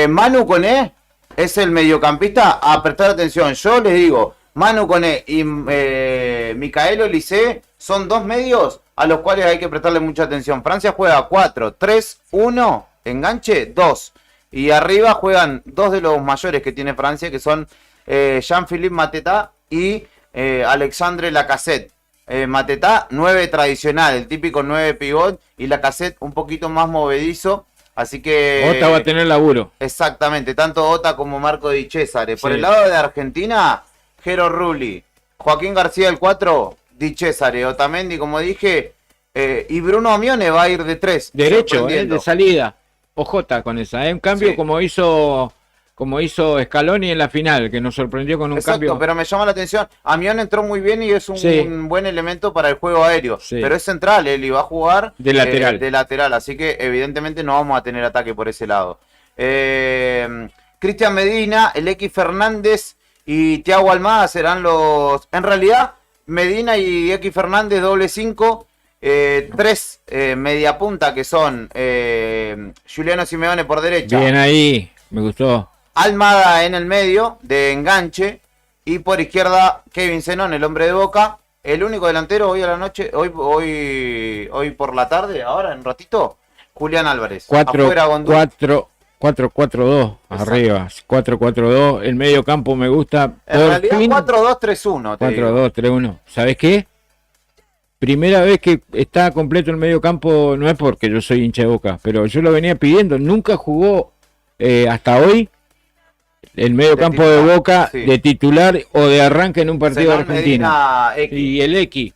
Manu Koné es el mediocampista, a prestar atención. Yo les digo, Manu Koné y Micael Olise son 2 medios a los cuales hay que prestarle mucha atención. Francia juega 4-3-1, enganche 2. Y arriba juegan 2 de los mayores que tiene Francia, que son Jean-Philippe Mateta y Alexandre Lacazette. Mateta, 9 tradicional, el típico 9 pivot, y Lacazette un poquito más movedizo. Así que... Ota va a tener laburo. Exactamente, tanto Ota como Marco Di Cesare. Por Sí. el lado de Argentina, Jero Rulli, Joaquín García el 4, Di Cesare, Otamendi, como dije, y Bruno Amione va a ir de 3. Derecho, de salida. Ojota con esa. En cambio, Sí. como hizo Scaloni en la final, que nos sorprendió con un Exacto, cambio. pero me llama la atención. Amione entró muy bien y es un Sí. buen elemento para el juego aéreo. Sí. Pero es central, él iba a jugar De lateral. de lateral, así que evidentemente no vamos a tener ataque por ese lado. Cristian Medina, el X Fernández y Thiago Almada serán los... En realidad, Medina y X Fernández doble 5. 3 media punta que son Juliano Simeone por derecha. Bien ahí, me gustó. Almada en el medio de enganche y por izquierda Kevin Zenón, el hombre de Boca, el único delantero hoy a la noche, hoy por la tarde, ahora en un ratito, Julián Álvarez. Afuera Gondú. 4-4-2 arriba, 4-4-2, el medio campo me gusta. En realidad 4-2-3-1. 4-2-3-1. ¿Sabes qué? Primera vez que está completo el medio campo, no es porque yo soy hincha de Boca, pero yo lo venía pidiendo, nunca jugó hasta hoy el medio campo de Boca sí. de titular o de arranque en un partido Zenón, argentino. Medina, X. Y el X.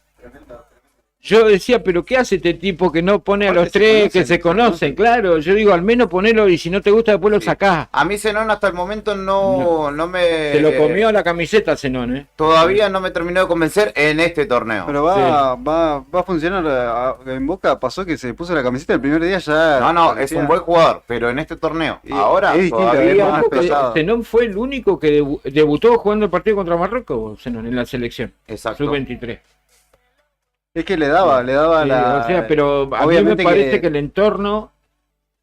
Yo decía, pero ¿qué hace este tipo que no pone a Aparte los se tres conocen, que se conocen? Claro, yo digo, al menos ponelo y si no te gusta después lo sacás. A mí Zenón hasta el momento no me... Se lo comió la camiseta Zenón, ¿eh? Todavía no me terminó de convencer en este torneo. Pero va a funcionar. En Boca pasó que se puso la camiseta el primer día ya. No, es parecía- un buen jugador, pero en este torneo, ahora es distinto, todavía es más pesado. Zenón fue el único que debutó jugando el partido contra Marruecos, Zenón, en la selección. Exacto. Sub-23. Es que le daba Sí, la. o sea, pero a mí me obviamente parece que el entorno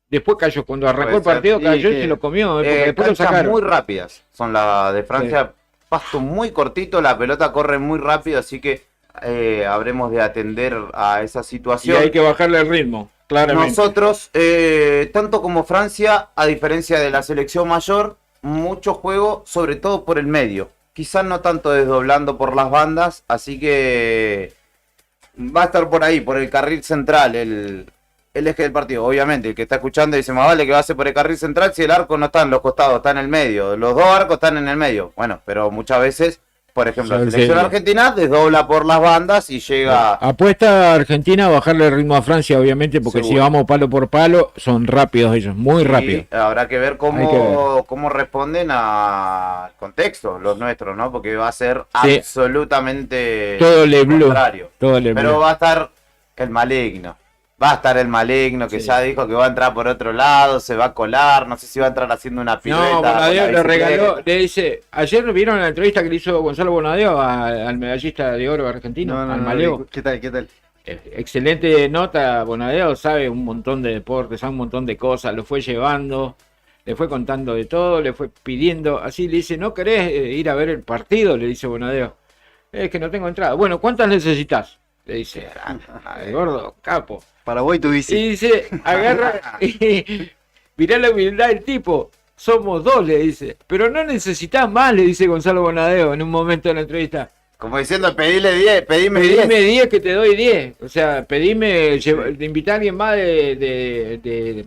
después cayó, cuando arrancó el Puede ser, partido sí, cayó y que- se lo comió, porque después lo canchas sacaron. muy rápidas son las de Francia, pasto muy cortito, la pelota corre muy rápido, así que habremos de atender a esa Y situación. hay que bajarle el ritmo, claramente. Nosotros, tanto como Francia, a diferencia de la selección mayor, mucho juego, sobre todo por el medio. Quizás no tanto desdoblando por las bandas, así que va a estar por ahí, por el carril central, el eje del partido. Obviamente, el que está escuchando dice, más vale que va a ser por el carril central si el arco no está en los costados, está en el medio. Los 2 arcos están en el medio. Bueno, pero muchas veces, por ejemplo, la Sí, selección sí. argentina desdobla por las bandas y llega... Apuesta a Argentina a bajarle el ritmo a Francia, obviamente, porque Seguro. si vamos palo por palo, son rápidos ellos, muy rápidos. Y habrá que ver Hay que ver. cómo responden al contexto los nuestros, ¿no? Porque va a ser Sí. absolutamente Todo le blue. contrario. Todo le Pero blue. va a estar el maligno. Va a estar el maligno que Sí. ya dijo que va a entrar por otro lado, se va a colar, no sé si va a entrar haciendo una pirueta. No, con la Bonadeo le bicicleta. regaló, le dice, ayer vieron la entrevista que le hizo Gonzalo Bonadeo al medallista de oro argentino, No, al Maleo. ¿Qué tal? ¿Qué tal? Excelente nota, Bonadeo sabe un montón de deportes, sabe un montón de cosas, lo fue llevando, le fue contando de todo, le fue pidiendo, así le dice, ¿no querés ir a ver el partido? Le dice Bonadeo. Es que no tengo entrada. Bueno, ¿cuántas necesitas? Le dice, el gordo, capo. Paraguay tu bici. Y dice, agarra y mirá la humildad del tipo. Somos 2, le dice. Pero no necesitas más, le dice Gonzalo Bonadeo en un momento de la entrevista. Como diciendo, pedime 10. Pedime 10 que te doy 10. O sea, pedime, invita a alguien más de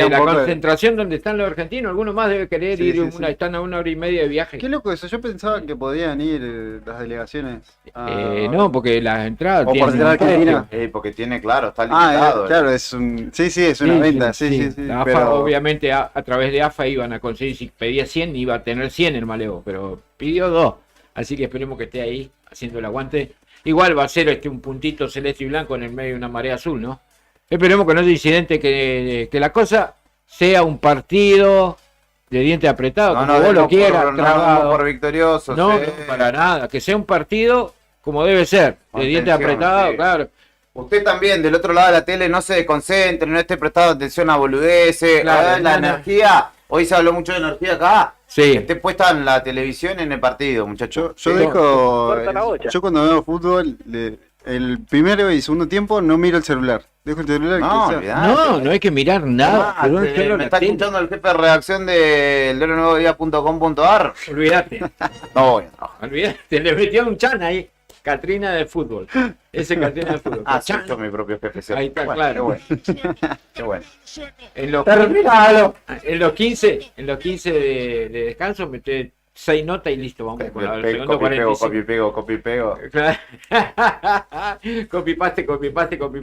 la concentración donde están los argentinos. Alguno más debe querer ir, están a 1 hora y media de viaje. Qué loco eso, yo pensaba que podían ir las delegaciones. No, porque las entradas O por tienen ser un precio. Argentina. Porque tiene, claro, está limitado. Claro, es es una venta, sí. La AFA, pero... obviamente, a través de AFA iban a conseguir, si pedía 100, iba a tener 100 el Malevo, pero pidió 2. Así que esperemos que esté ahí haciendo el aguante. Igual va a ser un puntito celeste y blanco en el medio de una marea azul, ¿no? Esperemos que no haya incidente, que la cosa sea un partido de diente apretado, como vos lo quieras, trabado. Por victorioso. No, para nada. Que sea un partido como debe ser, de diente apretado, claro. Usted también, del otro lado de la tele, no se desconcentre, no esté prestando atención a boludeces. Claro, la energía, hoy se habló mucho de energía acá. Sí. Que esté puesta en la televisión en el partido, muchachos. Yo cuando veo fútbol, el primero y segundo tiempo no miro el celular. Dejo el celular. No hay que mirar nada. Me está escuchando el jefe de redacción del diarionuevodía.com.ar. Olvídate. No voy a trabajar. Olvídate, le metió un chan ahí. Catrina de fútbol. Ese Catrina de fútbol. Sí, yo mi propio jefe. Ahí está, bueno, claro. Qué bueno. En los 15 de descanso meté 6 notas y listo, vamos con el segundo 45. Copy pego. Copy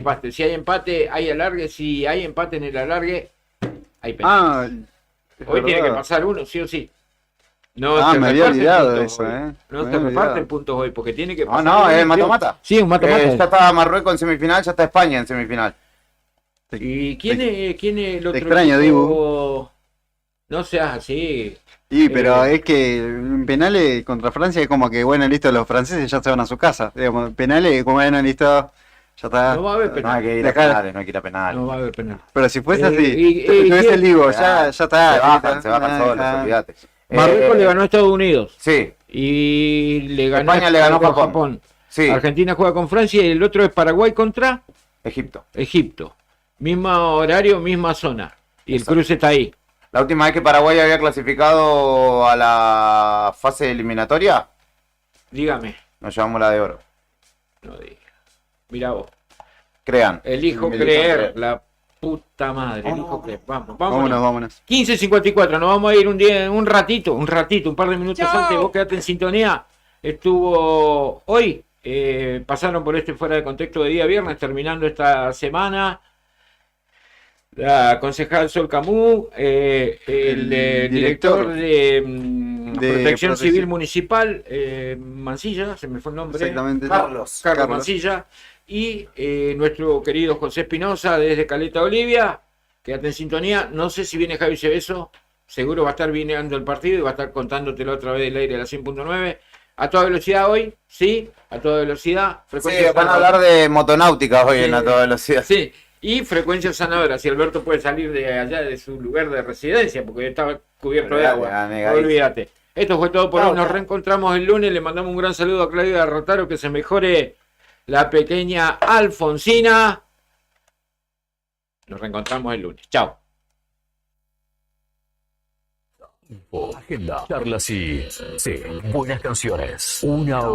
paste. Si hay empate, hay alargue. Si hay empate en el alargue, hay penal. Hoy tiene que pasar uno, sí o sí. No, me había olvidado de eso, No te reparten puntos hoy, porque tiene que pasar. No, es mata-mata. Sí, un mata-mata. Ya está Marruecos en semifinal, ya está España en semifinal. ¿Y quién es el otro? Te extraño, Dibu. No seas así. Pero es que en penales contra Francia es como que, bueno, listo, los franceses ya se van a su casa. Digamos, penales, como bueno, listo, ya está. No va a haber penales. No hay que ir a penales, no hay que ir a penales. No va a haber penales. Pero si fuese así, tuviese el Dibu, ya está. Se bajan solos, olvídate. Marruecos le ganó a Estados Unidos. Sí. Y le ganó España le ganó a Japón. Sí. Argentina juega con Francia y el otro es Paraguay contra Egipto. Mismo horario, misma zona. Y el cruce está ahí. La última vez que Paraguay había clasificado a la fase eliminatoria, dígame, nos llevamos la de oro. No diga. Mirá vos. Crean. Elijo creer, la puta madre. Elijo creer. Vámonos. 15:54, nos vamos a ir un ratito, un par de minutos antes. Vos quedate en sintonía. Estuvo hoy, pasaron por fuera de contexto de día viernes, terminando esta semana. La concejal Sol Camus, el director de Protección Civil Municipal, Mancilla, se me fue el nombre. Exactamente. Carlos Mancilla. Y nuestro querido José Espinosa desde Caleta Olivia. Quédate en sintonía. No sé si viene Javi Cebeso. Seguro va a estar viniendo el partido y va a estar contándotelo otra vez del aire de la 100.9. A toda velocidad hoy, sí, a toda velocidad. Sí, van a hablar de motonáutica hoy en A Toda Velocidad. Sí, y frecuencias sanadoras. Si Alberto puede salir de allá de su lugar de residencia, porque estaba cubierto de agua. No olvídate. Esto fue todo por hoy. Nos reencontramos el lunes. Le mandamos un gran saludo a Claudia Rotaro, que se mejore la pequeña Alfonsina. Nos reencontramos el lunes. Chao. Agenda, charlas y buenas canciones. Una hora.